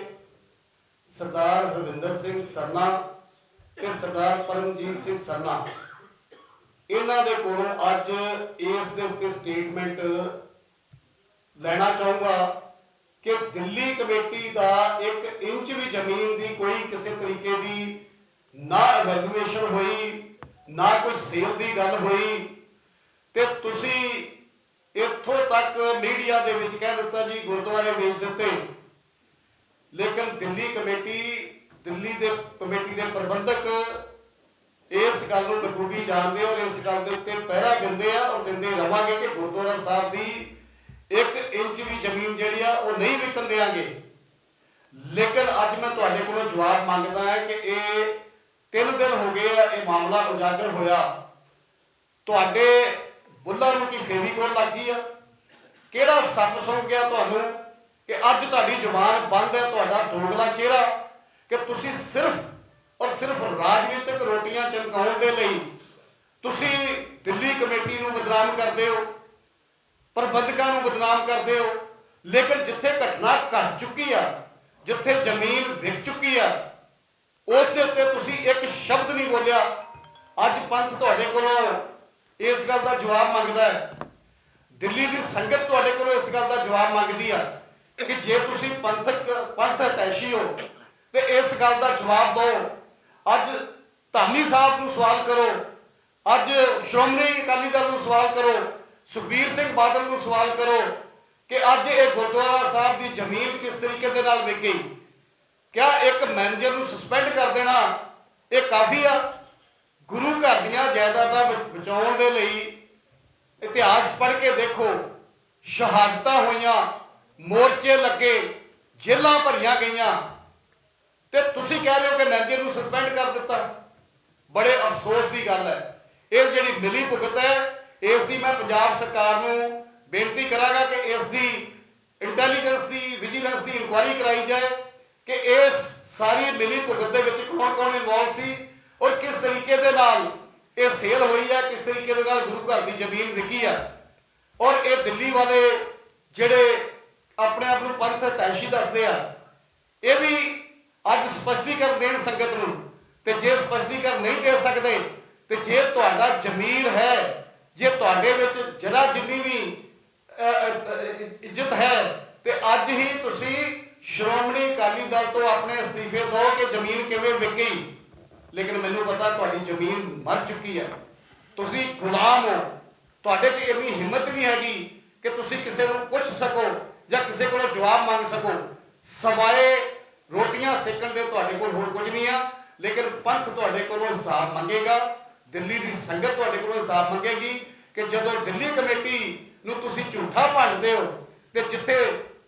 ਸਰਦਾਰ ਹਰਵਿੰਦਰ ਸਿੰਘ ਸਰਨਾ ਤੇ ਸਰਦਾਰ ਪਰਮਜੀਤ ਸਿੰਘ ਸਰਨਾ ਇਹਨਾਂ ਦੇ ਕੋਲੋਂ ਅੱਜ ਇਸ ਦੇ ਉੱਤੇ ਸਟੇਟਮੈਂਟ ਲੈਣਾ ਚਾਹੂੰਗਾ ਕਿ ਦਿੱਲੀ ਕਮੇਟੀ ਦਾ 1 ਇੰਚ ਵੀ ਜ਼ਮੀਨ ਦੀ ਕੋਈ ਕਿਸੇ ਤਰੀਕੇ ਦੀ ਨਾ ਐਵੈਲੂਏਸ਼ਨ ਹੋਈ, ਨਾ ਕੋਈ ਸੇਲ ਦੀ ਗੱਲ ਹੋਈ, ਤੇ ਤੁਸੀਂ ਇੱਥੋਂ ਤੱਕ ਮੀਡੀਆ ਦੇ ਵਿੱਚ ਕਹਿ ਦਿੱਤਾ ਜੀ ਗੁਰਦੁਆਰੇ ਵੇਚ ਦਿੱਤੇ। ਲੇਕਿਨ ਦਿੱਲੀ ਦੇ ਕਮੇਟੀ ਦੇ ਪ੍ਰਬੰਧਕ ਇਸ ਗੱਲ ਨੂੰ ਬਖੂਬੀ ਜਾਣਦੇ ਔਰ ਇਸ ਗੱਲ ਦੇ ਉੱਤੇ ਪਹਿਰਾ ਦਿੰਦੇ ਆ ਔਰ ਦਿੰਦੇ ਰਵਾਂਗੇ ਕਿ ਗੁਰਦੁਆਰਾ ਸਾਹਿਬ ਦੀ 1 ਇੰਚ ਵੀ ਜ਼ਮੀਨ ਜਿਹੜੀ ਆ ਉਹ ਨਹੀਂ ਵਿਕਣ ਦੇਵਾਂਗੇ। ਲੇਕਿਨ ਅੱਜ ਮੈਂ ਤੁਹਾਡੇ ਕੋਲੋਂ ਜਵਾਬ ਮੰਗਦਾ ਹਾਂ ਕਿ ਇਹ 3 ਦਿਨ ਹੋ ਗਏ ਆ ਇਹ ਮਾਮਲਾ ਉਜਾਗਰ ਹੋਇਆ, ਤੁਹਾਡੇ ਬੁੱਲਾਂ ਨੂੰ ਕੀ ਫੇਵੀਕੋਲ ਲੱਗ ਗਈ ਆ? ਕਿਹੜਾ ਸੱਪ ਸੌਂ ਗਿਆ ਤੁਹਾਨੂੰ ਕਿ ਅੱਜ ਤੁਹਾਡੀ ਜ਼ੁਬਾਨ ਬੰਦ ਹੈ? ਤੁਹਾਡਾ ਦੋਗਲਾ ਚਿਹਰਾ ਕਿ ਤੁਸੀਂ ਸਿਰਫ ਔਰ ਸਿਰਫ ਰਾਜਨੀਤਿਕ ਰੋਟੀਆਂ ਚਮਕਾਉਣ ਦੇ ਲਈ ਤੁਸੀਂ ਦਿੱਲੀ ਕਮੇਟੀ ਨੂੰ ਬਦਨਾਮ ਕਰਦੇ ਹੋ, ਪ੍ਰਬੰਧਕਾਂ ਨੂੰ ਬਦਨਾਮ ਕਰਦੇ ਹੋ। ਲੇਕਿਨ ਜਿੱਥੇ ਘਟਨਾ ਘਟ ਚੁੱਕੀ ਆ, ਜਿੱਥੇ ਜ਼ਮੀਨ ਵਿਕ ਚੁੱਕੀ ਆ, ਉਸ ਦੇ ਉੱਤੇ ਤੁਸੀਂ ਇੱਕ ਸ਼ਬਦ ਨਹੀਂ ਬੋਲਿਆ। ਅੱਜ ਪੰਥ ਤੁਹਾਡੇ ਕੋਲੋਂ ਇਸ ਗੱਲ ਦਾ ਜਵਾਬ ਮੰਗਦਾ ਹੈ, ਦਿੱਲੀ ਦੀ ਸੰਗਤ ਤੁਹਾਡੇ ਕੋਲੋਂ ਇਸ ਗੱਲ ਦਾ ਜਵਾਬ ਮੰਗਦੀ ਆ ਕਿ ਜੇ ਤੁਸੀਂ ਪੰਥ ਹਿਤੈਸ਼ੀ ਹੋ ਤੇ ਇਸ ਗੱਲ ਦਾ ਜਵਾਬ ਦਿਓ। ਅੱਜ ਧਾਮੀ ਸਾਹਿਬ ਨੂੰ ਸਵਾਲ ਕਰੋ, ਅੱਜ ਸ਼੍ਰੋਮਣੀ ਅਕਾਲੀ ਦਲ ਨੂੰ ਸਵਾਲ ਕਰੋ, ਸੁਖਬੀਰ ਸਿੰਘ ਬਾਦਲ ਨੂੰ ਸਵਾਲ ਕਰੋ ਕਿ ਅੱਜ ਇਹ ਗੁਰਦੁਆਰਾ ਸਾਹਿਬ ਦੀ ਜ਼ਮੀਨ ਕਿਸ ਤਰੀਕੇ ਦੇ ਨਾਲ ਵਿਕ ਗਈ। ਕਿਆ ਇੱਕ ਮੈਨੇਜਰ ਨੂੰ ਸਸਪੈਂਡ ਕਰ ਦੇਣਾ ਇਹ ਕਾਫੀ ਆ? ਗੁਰੂ ਘਰ ਦੀਆਂ ਜਾਇਦਾਦਾਂ ਬਚਾਉਣ ਦੇ ਲਈ ਇਤਿਹਾਸ ਪੜ੍ਹ ਕੇ ਦੇਖੋ, ਸ਼ਹਾਦਤਾਂ ਹੋਈਆਂ, ਮੋਰਚੇ ਲੱਗੇ, ਜੇਲ੍ਹਾਂ ਭਰੀਆਂ ਗਈਆਂ, ਤੇ ਤੁਸੀਂ ਕਹਿ ਰਹੇ ਹੋ ਕਿ ਮੈਨੇਜਰ ਨੂੰ ਸਸਪੈਂਡ ਕਰ ਦਿੱਤਾ। ਬੜੇ ਅਫਸੋਸ ਦੀ ਗੱਲ ਹੈ। ਇਹ ਜਿਹੜੀ ਮਿਲੀ ਭੁਗਤ ਹੈ, ਇਸ ਦੀ ਮੈਂ ਪੰਜਾਬ ਸਰਕਾਰ ਨੂੰ ਬੇਨਤੀ ਕਰਾਂਗਾ ਕਿ ਇਸ ਦੀ ਇੰਟੈਲੀਜੈਂਸ ਦੀ, ਵਿਜੀਲੈਂਸ ਦੀ ਇਨਕੁਆਇਰੀ ਕਰਾਈ ਜਾਏ ਕਿ ਇਸ ਸਾਰੀ ਮਿਲੀ ਭੁਗਤ ਦੇ ਵਿੱਚ ਕੌਣ ਇਨਵੋਲਵ ਸੀ ਔਰ ਕਿਸ ਤਰੀਕੇ ਦੇ ਨਾਲ ਇਹ ਸੇਲ ਹੋਈ ਹੈ, ਕਿਸ ਤਰੀਕੇ ਦੇ ਨਾਲ ਗੁਰੂ ਘਰ ਦੀ ਜ਼ਮੀਨ ਵਿਕੀ ਹੈ। ਔਰ ਇਹ ਦਿੱਲੀ ਵਾਲੇ ਜਿਹੜੇ ਆਪਣੇ ਆਪ ਨੂੰ ਪੰਥ ਹਿਤੈਸ਼ੀ ਦੱਸਦੇ ਆ, ਇਹ ਵੀ ਅੱਜ ਸਪਸ਼ਟੀਕਰਨ ਦੇਣ ਸੰਗਤ ਨੂੰ। ਤੇ ਜੇ ਸਪਸ਼ਟੀਕਰਨ ਨਹੀਂ ਦੇ ਸਕਦੇ, ਤੇ ਜੇ ਤੁਹਾਡਾ ਜ਼ਮੀਰ ਹੈ, ਜੇ ਤੁਹਾਡੇ ਵਿੱਚ ਜਰਾ ਜਿੰਨੀ ਵੀ ਇੱਜ਼ਤ ਹੈ, ਤੇ ਅੱਜ ਹੀ ਤੁਸੀਂ ਸ਼੍ਰੋਮਣੀ ਅਕਾਲੀ ਦਲ ਤੋਂ ਆਪਣੇ ਅਸਤੀਫੇ ਦਿਓ ਕਿ ਜ਼ਮੀਨ ਕਿਵੇਂ ਵਿਕੀ। ਲੇਕਿਨ ਮੈਨੂੰ ਪਤਾ ਤੁਹਾਡੀ ਜ਼ਮੀਨ ਮਰ ਚੁੱਕੀ ਹੈ, ਤੁਸੀਂ ਗੁਲਾਮ ਹੋ। ਤੁਹਾਡੇ 'ਚ ਇੰਨੀ ਹਿੰਮਤ ਨਹੀਂ ਹੈਗੀ ਕਿ ਤੁਸੀਂ ਕਿਸੇ ਨੂੰ ਪੁੱਛ ਸਕੋ ਜਾਂ ਕਿਸੇ ਕੋਲੋਂ ਜਵਾਬ ਮੰਗ ਸਕੋ। ਸਵਾਏ ਰੋਟੀਆਂ ਸੇਕਣ ਦੇ ਤੁਹਾਡੇ ਕੋਲ ਹੋਰ ਕੁਝ ਨਹੀਂ ਆ। ਲੇਕਿਨ ਪੰਥ ਤੁਹਾਡੇ ਕੋਲੋਂ ਹਿਸਾਬ ਮੰਗੇਗਾ, ਦਿੱਲੀ ਦੀ ਸੰਗਤ ਤੁਹਾਡੇ ਕੋਲੋਂ ਹਿਸਾਬ ਮੰਗੇਗੀ ਕਿ ਜਦੋਂ ਦਿੱਲੀ ਕਮੇਟੀ ਨੂੰ ਤੁਸੀਂ ਝੂਠਾ ਭੰਡਦੇ ਹੋ, ਤੇ ਜਿੱਥੇ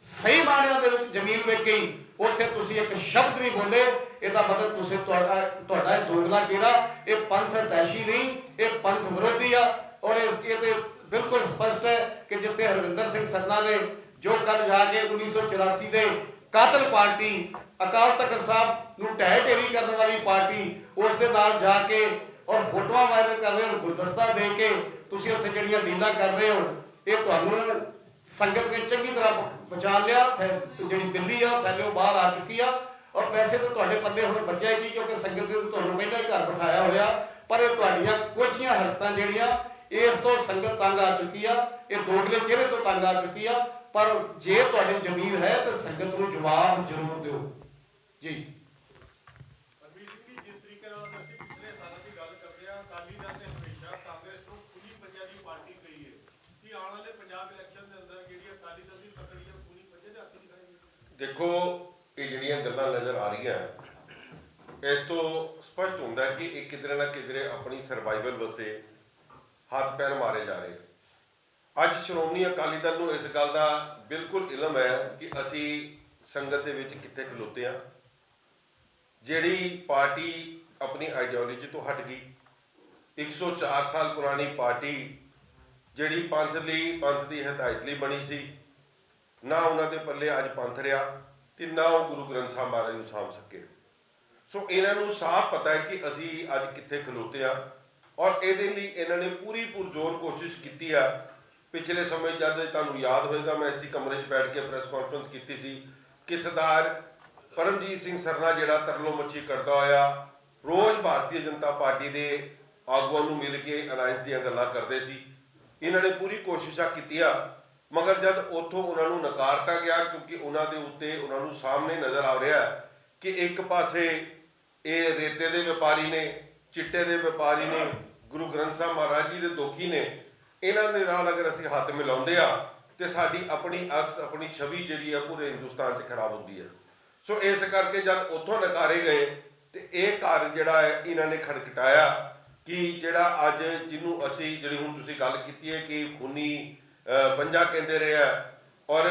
ਸਹੀ ਮਾਇਨਿਆਂ ਦੇ ਵਿੱਚ ਜ਼ਮੀਨ ਵਿਕ ਗਈ, ਉੱਥੇ ਤੁਸੀਂ ਇੱਕ ਸ਼ਬਦ ਨਹੀਂ ਬੋਲੇ। ਇਹਦਾ ਮਤਲਬ ਤੁਸੀਂ ਤੁਹਾਡਾ ਇਹ ਦੋਗਲਾ ਚਿਹਰਾ, ਇਹ ਪੰਥ ਹਿਤੈਸ਼ੀ ਨਹੀਂ, ਇਹ ਪੰਥ ਵਿਰੋਧੀ ਆ। ਔਰ ਇਹ ਤੇ ਬਿਲਕੁਲ ਸਪਸ਼ਟ ਹੈ ਕਿ ਜਿੱਥੇ ਹਰਵਿੰਦਰ ਸਿੰਘ ਸਰਨਾ ਨੇ ਜੋ ਕੱਲ ਜਾ ਕੇ 1984 ਦੇ ਕਾਤਲ ਪਾਰਟੀ ਅਕਾਲ ਤਖਤ ਸਾਹਿਬ ਨੂੰ ਢਹਿ ਢੇਰੀ ਕਰਨ ਵਾਲੀ ਪਾਰਟੀ, ਉਸ ਦੇ ਨਾਲ ਜਾ ਕੇ ਔਰ ਫੋਟੋਆਂ ਵਾਇਰਲ ਕਰ ਰਹੇ ਹੋ, ਗੁਲਦਸਤਾ ਦੇ ਕੇ ਤੁਸੀਂ ਉੱਥੇ ਜਿਹੜੀਆਂ ਡੀਲਾਂ ਕਰ ਰਹੇ ਹੋ, ਇਹ ਤੁਹਾਨੂੰ ਸੰਗਤ ਨੇ ਚੰਗੀ ਤਰ੍ਹਾਂ ਪਛਾਣ ਲਿਆ। ਜਿਹੜੀ ਦਿੱਲੀ ਆ ਥੱਲੇ ਬਾਹਰ ਆ ਚੁੱਕੀ ਆ। ਔਰ ਪੈਸੇ ਤਾਂ ਤੁਹਾਡੇ ਪੱਲੇ ਹੁਣ ਬਚਿਆ ਕੀ, ਕਿਉਂਕਿ ਸੰਗਤ ਨੇ ਤੁਹਾਨੂੰ ਪਹਿਲਾਂ ਹੀ ਘਰ ਬਿਠਾਇਆ ਹੋਇਆ। ਪਰ ਇਹ ਤੁਹਾਡੀਆਂ ਕੁਝ ਹਰਕਤਾਂ ਜਿਹੜੀਆਂ, ਇਸ ਤੋਂ ਸੰਗਤ ਤੰਗ ਆ ਚੁੱਕੀ ਆ, ਇਹ ਦੋਗਲੇ ਚਿਹਰੇ ਤੋਂ ਤੰਗ ਆ ਚੁੱਕੀ ਆ। ਪਰ ਜੇ ਤੁਹਾਡੀ ਜ਼ਮੀਰ ਹੈ ਤਾਂ ਸੰਗਤ ਨੂੰ ਜਵਾਬ ਜ਼ਰੂਰ ਦਿਓ ਜੀ। ਪਰਮੀਤ ਸਿੰਘ ਜੀ, ਜਿਸ ਤਰੀਕੇ ਨਾਲ ਅਸੀਂ ਪਿਛਲੇ ਸਾਲਾਂ ਦੀ ਗੱਲ ਕਰਦੇ ਹਾਂ, ਅਕਾਲੀ ਦਲ ਨੇ ਹਮੇਸ਼ਾ ਕਾਂਗਰਸ ਨੂੰ ਖੁੱਲੀ ਪੰਜਾ ਦੀ ਪਾਰਟੀ ਕਹੀ ਹੈ ਕਿ ਆਉਣ ਵਾਲੇ ਪੰਜਾਬ ਇਲੈਕਸ਼ਨ ਦੇ ਅੰਦਰ ਜਿਹੜੀ ਅਕਾਲੀ ਦਲ ਦੀ ਤਕੜੀ ਹੈ, ਪੂਰੀ ਪੰਜਾ ਦੇ ਹੱਥ ਦਿਖਾਏਗੀ। ਦੇਖੋ, ਇਹ ਜਿਹੜੀਆਂ ਗੱਲਾਂ ਨਜ਼ਰ ਆ ਰਹੀਆਂ, ਇਸ ਤੋਂ ਸਪਸ਼ਟ ਹੁੰਦਾ ਕਿ ਇਹ ਕਿਧਰੇ ਨਾ ਕਿਧਰੇ ਆਪਣੀ ਸਰਵਾਈਵਲ ਵਸੇ ਹੱਥ ਪੈਰ ਮਾਰੇ ਜਾ ਰਹੇ। ਅੱਜ ਸ਼੍ਰੋਮਣੀ ਅਕਾਲੀ ਦਲ ਨੂੰ ਇਸ ਗੱਲ ਦਾ ਬਿਲਕੁਲ ਇਲਮ ਹੈ ਕਿ ਅਸੀਂ ਸੰਗਤ ਦੇ ਵਿੱਚ ਕਿੱਥੇ ਖਲੋਤੇ ਹਾਂ। ਜਿਹੜੀ ਪਾਰਟੀ ਆਪਣੀ ਆਈਡੀਓਲੋਜੀ ਤੋਂ ਹਟ ਗਈ, 104 ਸਾਲ ਪੁਰਾਣੀ ਪਾਰਟੀ ਜਿਹੜੀ ਪੰਥ ਦੀ ਹਦਾਇਤ ਲਈ ਬਣੀ ਸੀ, ਨਾ ਉਹਨਾਂ ਦੇ ਪੱਲੇ ਅੱਜ ਪੰਥ ਰਿਹਾ ਤੇ ਨਾ ਉਹ ਗੁਰੂ ਗ੍ਰੰਥ ਸਾਹਿਬ ਮਹਾਰਾਜ ਨੂੰ ਸਾਂਭ ਸਕੇ। ਸੋ ਇਹਨਾਂ ਨੂੰ ਸਾਫ਼ ਪਤਾ ਹੈ ਕਿ ਅਸੀਂ ਅੱਜ ਕਿੱਥੇ ਖਲੋਤੇ ਹਾਂ। ਔਰ ਇਹਦੇ ਲਈ ਇਹਨਾਂ ਨੇ ਪੂਰੀ ਪੁਰਜ਼ੋਰ ਕੋਸ਼ਿਸ਼ ਕੀਤੀ ਆ। ਪਿਛਲੇ ਸਮੇਂ ਜਦ ਤੁਹਾਨੂੰ ਯਾਦ ਹੋਏਗਾ, ਮੈਂ ਇਸੇ ਕਮਰੇ 'ਚ ਬੈਠ ਕੇ ਪ੍ਰੈਸ ਕਾਨਫਰੰਸ ਕੀਤੀ ਸੀ ਕਿ ਸਰਦਾਰ ਪਰਮਜੀਤ ਸਿੰਘ ਸਰਨਾ ਜਿਹੜਾ ਤਰਲੋ ਮੱਛੀ ਕੱਢਦਾ ਹੋਇਆ ਰੋਜ਼ ਭਾਰਤੀ ਜਨਤਾ ਪਾਰਟੀ ਦੇ ਆਗੂਆਂ ਨੂੰ ਮਿਲ ਕੇ ਅਲਾਇੰਸ ਦੀਆਂ ਗੱਲਾਂ ਕਰਦੇ ਸੀ। ਇਹਨਾਂ ਨੇ ਪੂਰੀ ਕੋਸ਼ਿਸ਼ਾਂ ਕੀਤੀਆਂ, ਮਗਰ ਜਦ ਉੱਥੋਂ ਉਹਨਾਂ ਨੂੰ ਨਕਾਰਤਾ ਗਿਆ, ਕਿਉਂਕਿ ਉਹਨਾਂ ਦੇ ਉੱਤੇ ਉਹਨਾਂ ਨੂੰ ਸਾਹਮਣੇ ਨਜ਼ਰ ਆ ਰਿਹਾ ਕਿ ਇੱਕ ਪਾਸੇ ਇਹ ਰੇਤੇ ਦੇ ਵਪਾਰੀ ਨੇ, ਚਿੱਟੇ ਦੇ ਵਪਾਰੀ ਨੇ, ਗੁਰੂ ਗ੍ਰੰਥ ਸਾਹਿਬ ਮਹਾਰਾਜ ਜੀ ਦੇ ਦੋਖੀ ਨੇ। ਇਹਨਾਂ ਦੇ ਨਾਲ ਅਗਰ ਅਸੀਂ ਹੱਥ ਮਿਲਾਉਂਦੇ ਆ ਤੇ ਸਾਡੀ ਆਪਣੀ ਅਕਸ, ਆਪਣੀ ਛਵੀ ਜਿਹੜੀ ਆ ਪੂਰੇ ਹਿੰਦੁਸਤਾਨ 'ਚ ਖਰਾਬ ਹੁੰਦੀ ਹੈ। ਸੋ ਇਸ ਕਰਕੇ ਜਦ ਉੱਥੋਂ ਨਕਾਰੇ ਗਏ ਤੇ ਇਹ ਘਰ ਜਿਹੜਾ ਹੈ ਇਹਨਾਂ ਨੇ ਖੜਕਟਾਇਆ ਕਿ ਜਿਹੜਾ ਅੱਜ ਜਿਹਨੂੰ ਅਸੀਂ, ਜਿਹੜੀ ਹੁਣ ਤੁਸੀਂ ਗੱਲ ਕੀਤੀ ਹੈ ਕਿ ਖੂਨੀ ਪੰਜਾ ਕਹਿੰਦੇ ਰਹੇ ਆ, ਔਰ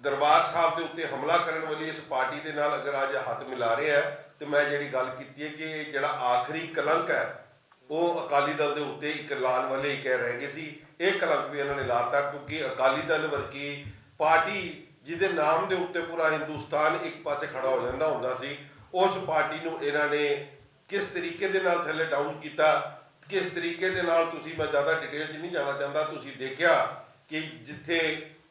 ਦਰਬਾਰ ਸਾਹਿਬ ਦੇ ਉੱਤੇ ਹਮਲਾ ਕਰਨ ਵਾਲੀ ਇਸ ਪਾਰਟੀ ਦੇ ਨਾਲ ਅਗਰ ਅੱਜ ਹੱਥ ਮਿਲਾ ਰਹੇ ਆ, ਤੇ ਮੈਂ ਜਿਹੜੀ ਗੱਲ ਕੀਤੀ ਹੈ ਕਿ ਇਹ ਜਿਹੜਾ ਆਖਰੀ ਕਲੰਕ ਹੈ ਉਹ ਅਕਾਲੀ ਦਲ ਦੇ ਉੱਤੇ ਇੱਕ ਲਾਉਣ ਵਾਲੇ ਇੱਕ ਰਹਿ ਗਏ ਸੀ। ਇਹ ਕਲੰਕ ਵੀ ਇਹਨਾਂ ਨੇ ਲਾਤਾ, ਕਿਉਂਕਿ ਅਕਾਲੀ ਦਲ ਵਰਗੀ ਪਾਰਟੀ ਜਿਹਦੇ ਨਾਮ ਦੇ ਉੱਤੇ ਪੂਰਾ ਹਿੰਦੁਸਤਾਨ ਇੱਕ ਪਾਸੇ ਖੜਾ ਹੋ ਜਾਂਦਾ ਹੁੰਦਾ ਸੀ, ਉਸ ਪਾਰਟੀ ਨੂੰ ਇਹਨਾਂ ਨੇ ਕਿਸ ਤਰੀਕੇ ਦੇ ਨਾਲ ਥੱਲੇ ਡਾਊਨ ਕੀਤਾ, ਕਿਸ ਤਰੀਕੇ ਦੇ ਨਾਲ, ਤੁਸੀਂ, ਮੈਂ ਜ਼ਿਆਦਾ ਡਿਟੇਲ 'ਚ ਨਹੀਂ ਜਾਣਾ ਚਾਹੁੰਦਾ, ਤੁਸੀਂ ਦੇਖਿਆ ਕਿ ਜਿੱਥੇ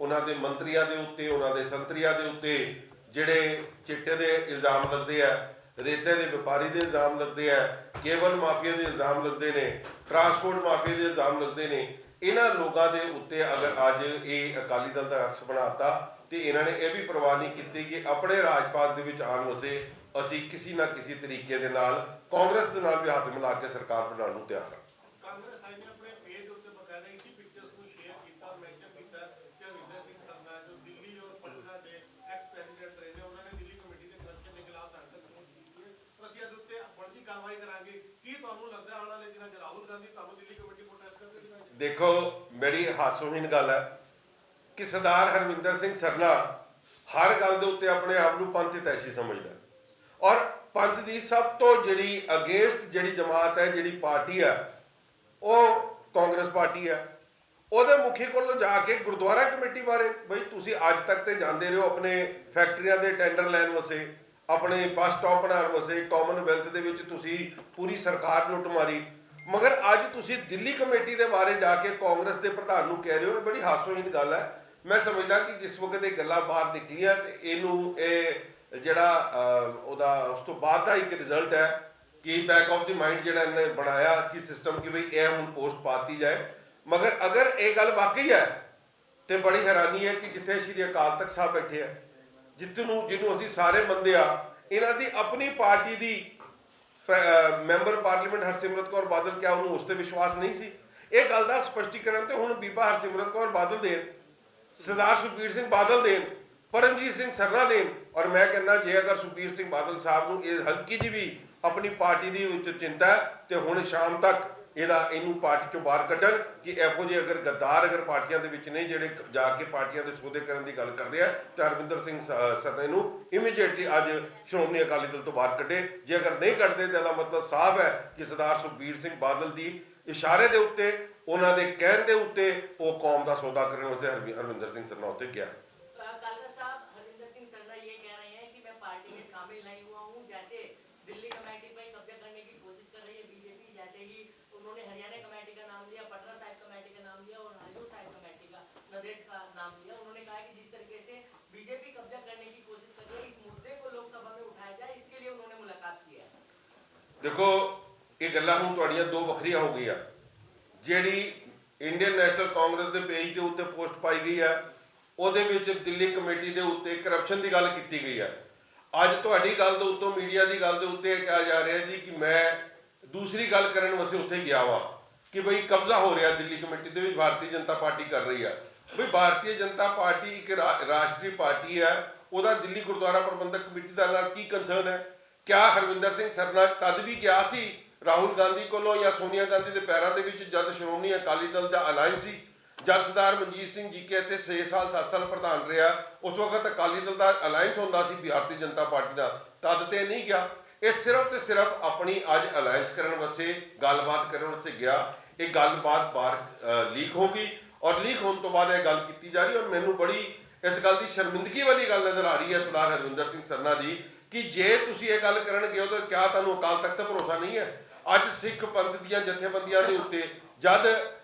ਉਹਨਾਂ ਦੇ ਮੰਤਰੀਆਂ ਦੇ ਉੱਤੇ, ਉਹਨਾਂ ਦੇ ਸੰਤਰੀਆਂ ਦੇ ਉੱਤੇ ਜਿਹੜੇ ਚਿੱਟੇ ਦੇ ਇਲਜ਼ਾਮ ਲੱਗਦੇ ਆ, ਰੇਤੇ ਦੇ ਵਪਾਰੀ ਦੇ ਇਲਜ਼ਾਮ ਲੱਗਦੇ ਆ, ਕੇਬਲ ਮਾਫੀਆ ਦੇ ਇਲਜ਼ਾਮ ਲੱਗਦੇ ਨੇ, ਟਰਾਂਸਪੋਰਟ ਮਾਫੀਆ ਦੇ ਇਲਜ਼ਾਮ ਲੱਗਦੇ ਨੇ। ਇਹਨਾਂ ਲੋਕਾਂ ਦੇ ਉੱਤੇ ਅਗਰ ਅੱਜ ਇਹ ਅਕਾਲੀ ਦਲ ਦਾ ਅਕਸ ਬਣਾਤਾ ਤੇ ਇਹਨਾਂ ਨੇ ਇਹ ਵੀ ਪਰਵਾਹ ਨਹੀਂ ਕੀਤੀ ਕਿ ਆਪਣੇ ਰਾਜ ਭਾਗ ਦੇ ਵਿੱਚ ਆਉਣ ਵਸੇ ਅਸੀਂ ਕਿਸੇ ਨਾ ਕਿਸੇ ਤਰੀਕੇ ਦੇ ਨਾਲ ਕਾਂਗਰਸ ਦੇ ਨਾਲ ਵੀ ਹੱਥ ਮਿਲਾ ਕੇ ਸਰਕਾਰ ਬਣਾਉਣ ਨੂੰ ਤਿਆਰ ਹਾਂ। ਕਾਂਗਰਸ ਆਈ ਨੇ ਆਪਣੇ ਪੇਜ ਉੱਤੇ ਬਕਾਇਦਾ ਇਸੀ ਪਿਕਚਰਸ ਨੂੰ ਸ਼ੇਅਰ ਕੀਤਾ, ਮੈਂਸ਼ਨ ਕੀਤਾ ਕਿ ਹਰਵਿੰਦਰ ਸਿੰਘ ਸਰਨਾ ਜੋ ਦਿੱਲੀ ਔਰ ਪਟਨਾ ਦੇ ਐਕਸ ਪ੍ਰੈਜ਼ੀਡੈਂਟ ਰਹੇ ਨੇ, ਉਹਨਾਂ ਨੇ ਦਿੱਲੀ ਕਮੇਟੀ ਦੇ ਕਰਪਸ਼ਨ ਦੇ ਖਿਲਾਫ ਧਰਨਾ ਪਹੁੰਚ ਕੀਤੀ ਹੈ। ਪਰ ਅਸੀਂ ਇਹਦੇ ਉੱਤੇ ਬਣਦੀ ਕਾਰਵਾਈ ਕਰਾਂਗੇ। ਕੀ ਤੁਹਾਨੂੰ ਲੱਗਦਾ ਆਉਣ ਵਾਲੇ ਦਿਨਾਂ 'ਚ ਰਾਹੁਲ ਗਾਂਧੀ ਤੁਹਾਨੂੰ ਦਿੱਲੀ ਕਮੇਟੀ ਪ੍ਰੋਟੈਸਟ ਕਰਦੇ ਦਿਖਾਏਗੀ? ਦੇਖੋ, ਬੜੀ ਹਾਸੋਹੀਣ ਗੱਲ ਹੈ ਕਿ ਸਰਦਾਰ ਹਰਵਿੰਦਰ ਸਿੰਘ ਸਰਨਾ ਹਰ ਗੱਲ ਦੇ ਉੱਤੇ ਆਪਣੇ ਆਪ ਨੂੰ ਪੰਥ ਹਿਤੈਸ਼ੀ ਸਮਝਦਾ, ਔਰ ਪੰਥ ਦੀ ਸਭ ਤੋਂ ਜਿਹੜੀ ਅਗੇਂਸਟ ਜਿਹੜੀ ਜਮਾਤ ਹੈ, ਜਿਹੜੀ ਪਾਰਟੀ ਹੈ, ਉਹ ਕਾਂਗਰਸ ਪਾਰਟੀ ਹੈ। ਉਹਦੇ ਮੁਖੀ ਕੋਲ ਜਾ ਕੇ ਗੁਰਦੁਆਰਾ ਕਮੇਟੀ ਬਾਰੇ, ਬਈ ਤੁਸੀਂ ਅੱਜ ਤੱਕ ਤੇ ਜਾਂਦੇ ਰਹੋ ਆਪਣੇ ਫੈਕਟਰੀਆਂ ਦੇ ਟੈਂਡਰ ਲੈਣ ਵਸੇ, ਆਪਣੇ ਬੱਸ ਸਟਾਪ ਬਣਾਉਣ ਵਸੇ, ਕਾਮਨਵੈਲਥ ਦੇ ਵਿੱਚ ਤੁਸੀਂ ਪੂਰੀ ਸਰਕਾਰ ਲੁੱਟ ਮਾਰੀ, ਮਗਰ ਅੱਜ ਤੁਸੀਂ ਦਿੱਲੀ ਕਮੇਟੀ ਦੇ ਬਾਰੇ ਜਾ ਕੇ ਕਾਂਗਰਸ ਦੇ ਪ੍ਰਧਾਨ ਨੂੰ ਕਹਿ ਰਹੇ ਹੋ। ਇਹ ਬੜੀ ਹਾਸੋਹੀਣ ਗੱਲ ਹੈ। ਮੈਂ ਸਮਝਦਾ ਕਿ ਜਿਸ ਵਕਤ ਇਹ ਗੱਲਾਂ ਬਾਹਰ ਨਿਕਲੀਆਂ ਤੇ ਇਹਨੂੰ ਇਹ ਜਿਹੜਾ ਉਹਦਾ ਉਸ ਤੋਂ ਬਾਅਦ ਦਾ ਇੱਕ ਰਿਜ਼ਲਟ ਹੈ ਕਿ ਬੈਕ ਆਫ ਦੀ ਮਾਈਂਡ ਜਿਹੜਾ ਇਹਨੇ ਬਣਾਇਆ ਕਿ ਸਿਸਟਮ ਕਿ ਬਈ ਇਹ ਹੁਣ ਪੋਸਟ ਪਾਤੀ ਜਾਏ। ਮਗਰ ਅਗਰ ਇਹ ਗੱਲ ਵਾਕਈ ਹੈ ਤੇ ਬੜੀ ਹੈਰਾਨੀ ਹੈ ਕਿ ਜਿੱਥੇ ਸ਼੍ਰੀ ਅਕਾਲ ਤਖਤ ਸਾਹਿਬ ਬੈਠੇ ਆ, ਜਿਹਨੂੰ ਅਸੀਂ ਸਾਰੇ ਮੰਨਦੇ ਆ, ਇਹਨਾਂ ਦੀ ਆਪਣੀ ਪਾਰਟੀ ਦੀ ਮੈਂਬਰ ਪਾਰਲੀਮੈਂਟ ਹਰਸਿਮਰਤ ਕੌਰ ਬਾਦਲ, ਕਿਆ ਉਹਨੂੰ ਉਸ ਤੇ ਵਿਸ਼ਵਾਸ ਨਹੀਂ ਸੀ? ਇਹ ਗੱਲ ਦਾ ਸਪਸ਼ਟੀਕਰਨ ਤੇ ਹੁਣ ਬੀਬਾ ਹਰਸਿਮਰਤ ਕੌਰ ਬਾਦਲ ਦੇਣ, ਸਰਦਾਰ ਸੁਖਬੀਰ ਸਿੰਘ ਬਾਦਲ ਦੇਣ, ਪਰਮਜੀਤ ਸਿੰਘ ਸਰਨਾ ਦੇਣ। ਔਰ ਮੈਂ ਕਹਿੰਦਾ ਜੇ ਅਗਰ ਸੁਖਬੀਰ ਸਿੰਘ ਬਾਦਲ ਸਾਹਿਬ ਨੂੰ ਇਹ ਹਲਕੀ ਜਿਹੀ ਵੀ ਆਪਣੀ ਪਾਰਟੀ ਦੀ ਵਿੱਚ ਚਿੰਤਾ ਹੈ ਤੇ ਹੁਣ ਸ਼ਾਮ ਤੱਕ ਇਹਨੂੰ ਪਾਰਟੀ ਚੋਂ ਬਾਹਰ ਕੱਢਣ ਕਿ ਇਹੋ ਜਿਹੇ ਅਗਰ ਗੱਦਾਰ ਅਗਰ ਪਾਰਟੀਆਂ ਦੇ ਵਿੱਚ ਨਹੀਂ ਜਿਹੜੇ ਜਾ ਕੇ ਪਾਰਟੀਆਂ ਦੇ ਸੌਦੇ ਕਰਨ ਦੀ ਗੱਲ ਕਰਦੇ ਆ ਤਾਂ ਹਰਵਿੰਦਰ ਸਿੰਘ ਸਰਨੇ ਨੂੰ ਇਮੀਡੀਏਟਲੀ ਅੱਜ ਸ਼੍ਰੋਮਣੀ ਅਕਾਲੀ ਦਲ ਤੋਂ ਬਾਹਰ ਕੱਢੇ। ਜੇ ਅਗਰ ਨਹੀਂ ਕੱਢਦੇ ਤਾਂ ਇਹਦਾ ਮਤਲਬ ਸਾਫ਼ ਹੈ ਕਿ ਸਰਦਾਰ ਸੁਖਬੀਰ ਸਿੰਘ ਬਾਦਲ ਦੀ ਇਸ਼ਾਰੇ ਦੇ ਉੱਤੇ, ਉਹਨਾਂ ਦੇ ਕਹਿਣ ਦੇ ਉੱਤੇ ਉਹ ਕੌਮ ਦਾ ਸੌਦਾ ਕਰਨ ਵਾਸਤੇ ਹਰਵਿੰਦਰ ਸਿੰਘ ਸਰਨਾ ਉੱਤੇ ਗਿਆ। दिल्ली कमेटी पर कब्जा करने की कोशिश कर रही है बीजेपी, जैसे ही उन्होंने हरियाणा कमेटी का नाम लिया, पटना साहिब कमेटी का नाम लिया और हजूर साहिब कमेटी का नदेड़ का नाम लिया। उन्होंने कहा कि जिस तरीके से बीजेपी कब्जा करने की कोशिश कर रही है, इस मुद्दे को लोकसभा में उठाया जाए, इसके लिए उन्होंने मुलाकात की है। देखो ये गल्लां हुण तुहाड़ियां दो वखरियां हो गई, ਜਿਹੜੀ ਇੰਡੀਅਨ ਨੈਸ਼ਨਲ ਕਾਂਗਰਸ ਦੇ ਪੇਜ ਦੇ ਉੱਤੇ ਪੋਸਟ ਪਾਈ ਗਈ ਹੈ ਉਹਦੇ ਵਿੱਚ ਦਿੱਲੀ ਕਮੇਟੀ ਦੇ ਉੱਤੇ ਕਰਪਸ਼ਨ ਦੀ ਗੱਲ ਕੀਤੀ ਗਈ ਹੈ। ਅੱਜ ਤੁਹਾਡੀ ਗੱਲ ਦੇ ਉੱਤੋਂ ਮੀਡੀਆ ਦੀ ਗੱਲ ਦੇ ਉੱਤੇ ਕਿਹਾ ਜਾ ਰਿਹਾ ਜੀ ਕਿ ਮੈਂ ਦੂਸਰੀ ਗੱਲ ਕਰਨ ਵਾਸਤੇ ਉੱਥੇ ਗਿਆ ਵਾਂ ਕਿ ਬਈ ਕਬਜ਼ਾ ਹੋ ਰਿਹਾ ਦਿੱਲੀ ਕਮੇਟੀ ਦੇ ਵਿੱਚ, ਭਾਰਤੀ ਜਨਤਾ ਪਾਰਟੀ ਕਰ ਰਹੀ ਹੈ। ਬਈ ਭਾਰਤੀ ਜਨਤਾ ਪਾਰਟੀ ਇੱਕ ਰਾਸ਼ਟਰੀ ਪਾਰਟੀ ਹੈ, ਉਹਦਾ ਦਿੱਲੀ ਗੁਰਦੁਆਰਾ ਪ੍ਰਬੰਧਕ ਕਮੇਟੀ ਦਾ ਨਾਲ ਕੀ ਕੰਸਰਨ ਹੈ? ਕਿਆ ਹਰਵਿੰਦਰ ਸਿੰਘ ਸਰਨਾ ਤਦ ਵੀ ਗਿਆ ਸੀ ਰਾਹੁਲ ਗਾਂਧੀ ਕੋਲੋਂ ਜਾਂ ਸੋਨੀਆ ਗਾਂਧੀ ਦੇ ਪੈਰਾਂ ਦੇ ਵਿੱਚ ਜਦ ਸ਼੍ਰੋਮਣੀ ਅਕਾਲੀ ਦਲ ਦਾ ਅਲਾਇੰਸ ਸੀ, ਜਦ ਸਰਦਾਰ ਮਨਜੀਤ ਸਿੰਘ ਜੀਕੇ ਇੱਥੇ 6 ਸਾਲ 7 ਸਾਲ ਪ੍ਰਧਾਨ ਰਿਹਾ, ਉਸ ਵਕਤ ਅਕਾਲੀ ਦਲ ਦਾ ਅਲਾਇੰਸ ਹੁੰਦਾ ਸੀ ਭਾਰਤੀ ਜਨਤਾ ਪਾਰਟੀ ਨਾਲ, ਤਦ ਤੇ ਨਹੀਂ ਗਿਆ। ਇਹ ਸਿਰਫ ਤੇ ਸਿਰਫ ਆਪਣੀ ਅੱਜ ਅਲਾਇੰਸ ਕਰਨ ਵਾਸਤੇ ਗੱਲਬਾਤ ਕਰਨ ਵਾਸਤੇ ਗਿਆ। ਇਹ ਗੱਲਬਾਤ ਬਾਹਰ ਲੀਕ ਹੋ ਗਈ ਔਰ ਲੀਕ ਹੋਣ ਤੋਂ ਬਾਅਦ ਇਹ ਗੱਲ ਕੀਤੀ ਜਾ ਰਹੀ ਔਰ ਮੈਨੂੰ ਬੜੀ ਇਸ ਗੱਲ ਦੀ ਸ਼ਰਮਿੰਦਗੀ ਵਾਲੀ ਗੱਲ ਨਜ਼ਰ ਆ ਰਹੀ ਹੈ ਸਰਦਾਰ ਹਰਵਿੰਦਰ ਸਿੰਘ ਸਰਨਾ ਦੀ ਕਿ ਜੇ ਤੁਸੀਂ ਇਹ ਗੱਲ ਕਰਨ ਗਏ ਹੋ ਤਾਂ ਕਿਆ ਤੁਹਾਨੂੰ ਅਕਾਲ ਤਖਤ ਤੇ ਭਰੋਸਾ ਨਹੀਂ ਹੈ? ਅੱਜ ਸਿੱਖ ਪੰਥ ਦੀਆਂ ਜਥੇਬੰਦੀਆਂ ਦੇ ਉੱਤੇ ਜਦ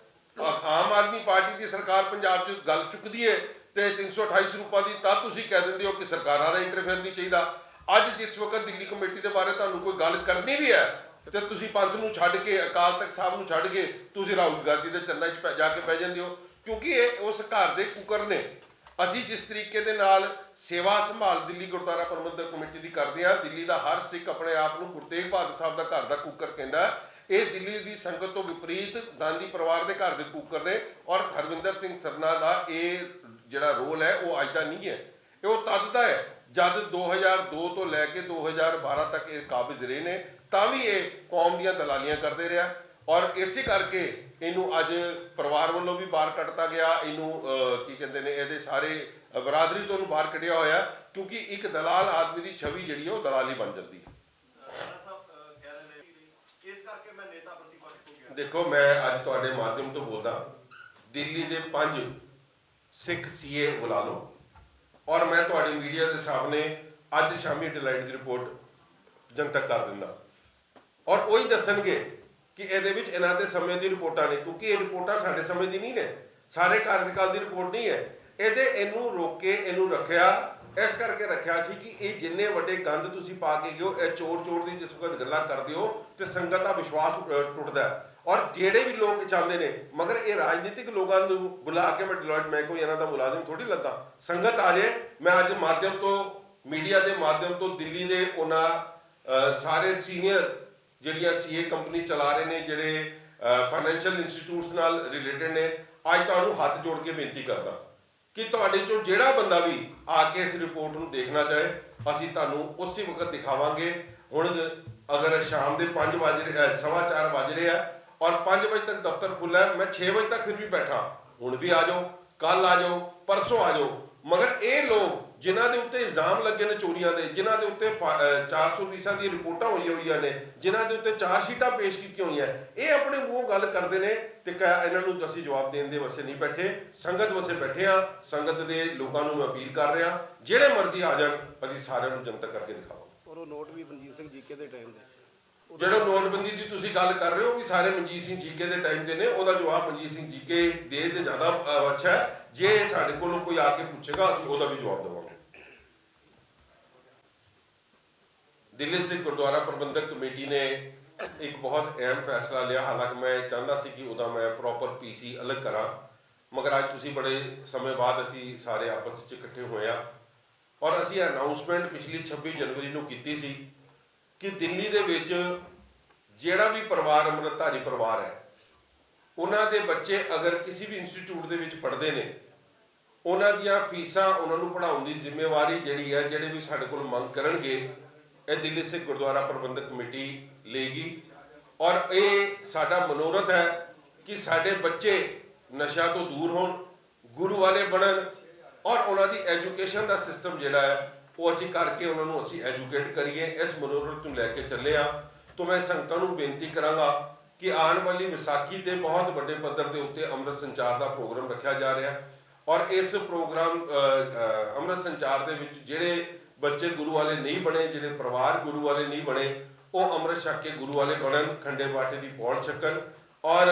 ਆਮ ਆਦਮੀ ਪਾਰਟੀ ਦੀ ਸਰਕਾਰ ਪੰਜਾਬ 'ਚ ਗੱਲ ਚੁੱਕਦੀ ਹੈ ਤੇ 328 ਸਰੂਪਾਂ ਦੀ, ਤਾਂ ਤੁਸੀਂ ਕਹਿ ਦਿੰਦੇ ਹੋ ਕਿ ਸਰਕਾਰਾਂ ਦਾ ਇੰਟਰਫੇਅਰ ਨਹੀਂ ਚਾਹੀਦਾ। ਅੱਜ ਜਿਸ ਵਕਤ ਦਿੱਲੀ ਕਮੇਟੀ ਦੇ ਬਾਰੇ ਤੁਹਾਨੂੰ ਕੋਈ ਗੱਲ ਕਰਨੀ ਵੀ ਹੈ ਤੇ ਤੁਸੀਂ ਪੰਥ ਨੂੰ ਛੱਡ ਕੇ, ਅਕਾਲ ਤਖਤ ਸਾਹਿਬ ਨੂੰ ਛੱਡ ਕੇ ਤੁਸੀਂ ਰਾਹੁਲ ਗਾਂਧੀ ਦੇ ਚਰਨਾਂ 'ਚ ਜਾ ਕੇ ਪੈ ਜਾਂਦੇ ਹੋ, ਕਿਉਂਕਿ ਇਹ ਉਸ ਘਰ ਦੇ ਕੁਕਰ ਨੇ। ਅਸੀਂ ਜਿਸ ਤਰੀਕੇ ਦੇ ਨਾਲ ਸੇਵਾ ਸੰਭਾਲ ਦਿੱਲੀ ਗੁਰਦੁਆਰਾ ਪ੍ਰਬੰਧਕ ਕਮੇਟੀ ਦੀ ਕਰਦੇ ਹਾਂ, ਦਿੱਲੀ ਦਾ ਹਰ ਸਿੱਖ ਆਪਣੇ ਆਪ ਨੂੰ ਗੁਰੂ ਤੇਗ ਬਹਾਦਰ ਸਾਹਿਬ ਦਾ ਘਰ ਦਾ ਕੁਕਰ ਕਹਿੰਦਾ, ਇਹ ਦਿੱਲੀ ਦੀ ਸੰਗਤ ਤੋਂ ਵਿਪਰੀਤ ਗਾਂਧੀ ਪਰਿਵਾਰ ਦੇ ਘਰ ਦੇ ਕੁਕਰ ਨੇ। ਔਰ ਹਰਵਿੰਦਰ ਸਿੰਘ ਸਰਨਾ ਦਾ ਇਹ ਜਿਹੜਾ ਰੋਲ ਹੈ ਉਹ ਅੱਜ ਦਾ ਨਹੀਂ ਹੈ, ਇਹ ਉਹ ਤਦ ਦਾ ਹੈ ਜਦ 2002 ਤੋਂ ਲੈ ਕੇ 2012 ਤੱਕ ਇਹ ਕਾਬਜ਼ ਰਹੇ ਨੇ, ਤਾਂ ਵੀ ਇਹ ਕੌਮ ਦੀਆਂ ਦਲਾਲੀਆਂ ਕਰਦੇ ਰਿਹਾ ਔਰ ਇਸੇ ਕਰਕੇ ਇਹਨੂੰ ਅੱਜ ਪਰਿਵਾਰ ਵੱਲੋਂ ਵੀ ਬਾਹਰ ਕੱਢਤਾ ਗਿਆ। ਇਹਨੂੰ ਕੀ ਕਹਿੰਦੇ ਨੇ, ਇਹਦੇ ਸਾਰੇ ਬਰਾਦਰੀ ਤੋਂ ਉਹਨੂੰ ਬਾਹਰ ਕੱਢਿਆ ਹੋਇਆ ਕਿਉਂਕਿ ਇੱਕ ਦਲਾਲ ਆਦਮੀ ਦੀ ਛਵੀ ਜਿਹੜੀ ਹੈ ਉਹ ਦਲਾਲੀ ਬਣ ਜਾਂਦੀ ਹੈ। ਦੇਖੋ ਮੈਂ ਅੱਜ ਤੁਹਾਡੇ ਮਾਧਿਅਮ ਤੋਂ ਬੋਲਦਾ, ਦਿੱਲੀ ਦੇ 5 ਸਿੱਖ ਸੀਏ ਬੁਲਾ ਲਓ ਔਰ ਮੈਂ ਤੁਹਾਡੇ ਮੀਡੀਆ ਦੇ ਸਾਹਮਣੇ ਅੱਜ ਸ਼ਾਮੀ ਡਿਲਾਈਟ ਦੀ ਰਿਪੋਰਟ ਜਨਤਕ ਕਰ ਦਿੰਦਾ ਔਰ ਉਹੀ ਦੱਸਣਗੇ ਕਿ ਇਹਦੇ ਵਿੱਚ ਇਹਨਾਂ ਦੇ ਸਮੇਂ ਦੀ ਰਿਪੋਰਟਾਂ ਨੇ, ਕਿਉਂਕਿ ਇਹ ਰਿਪੋਰਟਾਂ ਸਾਡੇ ਸਮੇਂ ਦੀ ਨਹੀਂ ਨੇ, ਸਾਰੇ ਕਾਰਜਕਾਲ ਦੀ ਰਿਪੋਰਟ ਨਹੀਂ ਹੈ। ਇਹਨੂੰ ਰੋਕ ਕੇ ਇਹਨੂੰ ਰੱਖਿਆ, ਇਸ ਕਰਕੇ ਰੱਖਿਆ ਸੀ ਕਿ ਇਹ ਜਿੰਨੇ ਵੱਡੇ ਗੰਦ ਤੁਸੀਂ ਪਾ ਕੇ ਗਏ ਹੋ, ਇਹ ਚੋਰ ਦੀ ਜਿਸ ਵਕਤ ਗੱਲਾਂ ਕਰਦੇ ਹੋ ਤੇ ਸੰਗਤ ਦਾ ਵਿਸ਼ਵਾਸ ਟੁੱਟਦਾ ਔਰ ਜਿਹੜੇ ਵੀ ਲੋਕ ਚਾਹੁੰਦੇ ਨੇ, ਮਗਰ ਇਹ ਰਾਜਨੀਤਿਕ ਲੋਕਾਂ ਨੂੰ ਬੁਲਾ ਕੇ ਮੈਂ ਕੋਈ ਇਹਨਾਂ ਦਾ ਮੁਲਾਜ਼ਮ ਥੋੜੀ ਲੱਗਾ, ਸੰਗਤ ਆ ਜੇ। ਮੈਂ ਅੱਜ ਮਾਧਿਅਮ ਤੋਂ, ਮੀਡੀਆ ਦੇ ਮਾਧਿਅਮ ਤੋਂ ਦਿੱਲੀ ਦੇ ਉਹਨਾਂ ਸਾਰੇ ਸੀਨੀਅਰ ਜਿਹੜੀਆਂ ਸੀਏ ਕੰਪਨੀ ਚਲਾ ਰਹੇ ਨੇ, ਜਿਹੜੇ ਫਾਈਨੈਂਸ਼ੀਅਲ ਇੰਸਟੀਟਿਊਟਸ ਨਾਲ ਰਿਲੇਟਡ ਨੇ, ਅੱਜ ਤੁਹਾਨੂੰ ਹੱਥ ਜੋੜ ਕੇ ਬੇਨਤੀ ਕਰਦਾ ਕਿ ਤੁਹਾਡੇ ਚੋਂ ਜਿਹੜਾ ਬੰਦਾ ਵੀ ਆ ਕੇ ਇਸ ਰਿਪੋਰਟ ਨੂੰ ਦੇਖਣਾ ਚਾਹੇ, ਅਸੀਂ ਤੁਹਾਨੂੰ ਉਸੇ ਵਕਤ ਦਿਖਾਵਾਂਗੇ। ਹੁਣ ਅਗਰ ਸ਼ਾਮ ਦੇ 5 ਵਜੇ 4:15 ਵੱਜ ਰਹੇ ਆ ਔਰ 5 ਵਜੇ ਤੱਕ ਦਫ਼ਤਰ ਖੁੱਲ੍ਹਾ ਹੈ, ਮੈਂ 6 ਵਜੇ ਤੱਕ ਫਿਰ ਵੀ ਬੈਠਾ, ਹੁਣ ਵੀ ਆ ਜਾਓ, ਕੱਲ ਆ ਜਾਓ, ਪਰਸੋਂ ਆ ਜਾਓ। ਮਗਰ ਇਹ ਲੋਕ ਜਿਨ੍ਹਾਂ ਦੇ ਉੱਤੇ ਇਲਜ਼ਾਮ ਲੱਗੇ ਨੇ ਚੋਰੀਆਂ ਦੇ, ਜਿਨ੍ਹਾਂ ਦੇ ਉੱਤੇ 400 ਦੀਆਂ ਰਿਪੋਰਟਾਂ ਹੋਈਆਂ ਨੇ, ਜਿਨ੍ਹਾਂ ਦੇ ਉੱਤੇ 4 ਸ਼ੀਟਾਂ ਪੇਸ਼ ਕੀਤੀਆਂ ਹੋਈਆਂ, ਇਹ ਆਪਣੇ ਮੂੰਹੋਂ ਗੱਲ ਕਰਦੇ ਨੇ ਤੇ ਇਹਨਾਂ ਨੂੰ ਅਸੀਂ ਜਵਾਬ ਦੇਣ ਦੇ ਵਾਸਤੇ ਨਹੀਂ ਬੈਠੇ, ਸੰਗਤ ਵਾਸਤੇ ਬੈਠੇ ਆ। ਸੰਗਤ ਦੇ ਲੋਕਾਂ ਨੂੰ ਮੈਂ ਅਪੀਲ ਕਰ ਰਿਹਾ, ਜਿਹੜੇ ਮਰਜ਼ੀ ਆ ਜਾਣ, ਅਸੀਂ ਸਾਰਿਆਂ ਨੂੰ ਜਨਤਕ ਕਰਕੇ ਦਿਖਾਵਾਂਗੇ। ਔਰ ਉਹ ਨੋਟ ਵੀ ਮਨਜੀਤ ਸਿੰਘ ਜੀਕੇ ਦੇ ਟਾਈਮ ਦੇ ਸੀ, ਜਿਹੜਾ ਨੋਟਬੰਦੀ ਦੀ ਤੁਸੀਂ ਗੱਲ ਕਰ ਰਹੇ ਹੋ ਵੀ ਸਾਰੇ ਮਨਜੀਤ ਸਿੰਘ ਜੀਕੇ ਦੇ ਟਾਈਮ ਦੇ ਨੇ, ਉਹਦਾ ਜਵਾਬ ਮਨਜੀਤ ਸਿੰਘ ਜੀਕੇ ਦੇ ਤੇ ਜ਼ਿਆਦਾ ਅੱਛਾ ਹੈ। ਜੇ ਸਾਡੇ ਕੋਲੋਂ ਕੋਈ ਆ ਕੇ ਪੁੱਛੇਗਾ ਅਸੀਂ ਉਹਦਾ ਵੀ ਜਵਾਬ ਦੇਵਾਂਗੇ। ਦਿੱਲੀ ਸਿੱਖ ਗੁਰਦੁਆਰਾ ਪ੍ਰਬੰਧਕ ਕਮੇਟੀ ਨੇ ਇੱਕ ਬਹੁਤ ਅਹਿਮ ਫੈਸਲਾ ਲਿਆ। ਹਾਲਾਂਕਿ ਮੈਂ ਚਾਹੁੰਦਾ ਸੀ ਕਿ ਉਹਦਾ ਮੈਂ ਪ੍ਰੋਪਰ ਪੀਸੀ ਅਲੱਗ ਕਰਾਂ, ਮਗਰ ਅੱਜ ਤੁਸੀਂ ਬੜੇ ਸਮੇਂ ਬਾਅਦ ਅਸੀਂ ਸਾਰੇ ਆਪਸ ਵਿੱਚ ਇਕੱਠੇ ਹੋਏ ਹਾਂ ਔਰ ਅਸੀਂ ਅਨਾਉਂਸਮੈਂਟ ਪਿਛਲੀ 26 ਜਨਵਰੀ ਨੂੰ ਕੀਤੀ ਸੀ ਕਿ ਦਿੱਲੀ ਦੇ ਵਿੱਚ ਜਿਹੜਾ ਵੀ ਪਰਿਵਾਰ ਅੰਮ੍ਰਿਤਧਾਰੀ ਪਰਿਵਾਰ ਹੈ, ਉਹਨਾਂ ਦੇ ਬੱਚੇ ਅਗਰ ਕਿਸੇ ਵੀ ਇੰਸਟੀਚਿਊਟ ਦੇ ਵਿੱਚ ਪੜ੍ਹਦੇ ਨੇ, ਉਹਨਾਂ ਦੀਆਂ ਫੀਸਾਂ ਉਹਨਾਂ ਨੂੰ ਪੜ੍ਹਾਉਣ ਦੀ ਜ਼ਿੰਮੇਵਾਰੀ ਜਿਹੜੀ ਹੈ, ਜਿਹੜੇ ਵੀ ਸਾਡੇ ਕੋਲ ਮੰਗ ਕਰਨਗੇ, ਇਹ ਦਿੱਲੀ ਸਿੱਖ ਗੁਰਦੁਆਰਾ ਪ੍ਰਬੰਧਕ ਕਮੇਟੀ ਲਏਗੀ। ਔਰ ਇਹ ਸਾਡਾ ਮਨੋਰਥ ਹੈ ਕਿ ਸਾਡੇ ਬੱਚੇ ਨਸ਼ਾ ਤੋਂ ਦੂਰ ਹੋਣ, ਗੁਰੂ ਵਾਲੇ ਬਣਨ ਔਰ ਉਹਨਾਂ ਦੀ ਐਜੂਕੇਸ਼ਨ ਦਾ ਸਿਸਟਮ ਜਿਹੜਾ ਹੈ ਉਹ ਅਸੀਂ ਕਰਕੇ ਉਹਨਾਂ ਨੂੰ ਅਸੀਂ ਐਜੂਕੇਟ ਕਰੀਏ। ਇਸ ਮਨੋਰਥ ਨੂੰ ਲੈ ਕੇ ਚੱਲੇ ਆ। ਤਾਂ ਮੈਂ ਸੰਗਤਾਂ ਨੂੰ ਬੇਨਤੀ ਕਰਾਂਗਾ ਕਿ ਆਉਣ ਵਾਲੀ ਵਿਸਾਖੀ ਤੇ ਬਹੁਤ ਵੱਡੇ ਪੱਧਰ ਦੇ ਉੱਤੇ ਅੰਮ੍ਰਿਤ ਸੰਚਾਰ ਦਾ ਪ੍ਰੋਗਰਾਮ ਰੱਖਿਆ ਜਾ ਰਿਹਾ ਔਰ ਇਸ ਪ੍ਰੋਗਰਾਮ ਅੰਮ੍ਰਿਤ ਸੰਚਾਰ ਦੇ ਵਿੱਚ ਜਿਹੜੇ ਬੱਚੇ ਗੁਰੂ ਵਾਲੇ ਨਹੀਂ ਬਣੇ, ਜਿਹੜੇ ਪਰਿਵਾਰ ਗੁਰੂ ਵਾਲੇ ਨਹੀਂ ਬਣੇ, ਉਹ ਅੰਮ੍ਰਿਤ ਛਕ ਕੇ ਗੁਰੂ ਵਾਲੇ ਬਣਨ, ਖੰਡੇ ਬਾਟੇ ਦੀ ਪੌੜ ਛਕਣ ਔਰ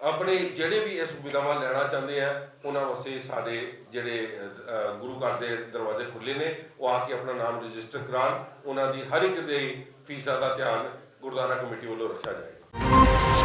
ਆਪਣੇ ਜਿਹੜੇ ਵੀ ਇਹ ਸੁਵਿਧਾਵਾਂ ਲੈਣਾ ਚਾਹੁੰਦੇ ਆ ਉਹਨਾਂ ਵਾਸਤੇ ਸਾਡੇ ਜਿਹੜੇ ਗੁਰੂ ਘਰ ਦੇ ਦਰਵਾਜ਼ੇ ਖੁੱਲੇ ਨੇ, ਉਹ ਆ ਕੇ ਆਪਣਾ ਨਾਮ ਰਜਿਸਟਰ ਕਰਾਉਣ। ਉਹਨਾਂ ਦੀ ਹਰ ਇੱਕ ਦੇ ਫੀਸਾਂ ਦਾ ਧਿਆਨ ਗੁਰਦੁਆਰਾ ਕਮੇਟੀ ਵੱਲੋਂ ਰੱਖਿਆ ਜਾਏਗਾ।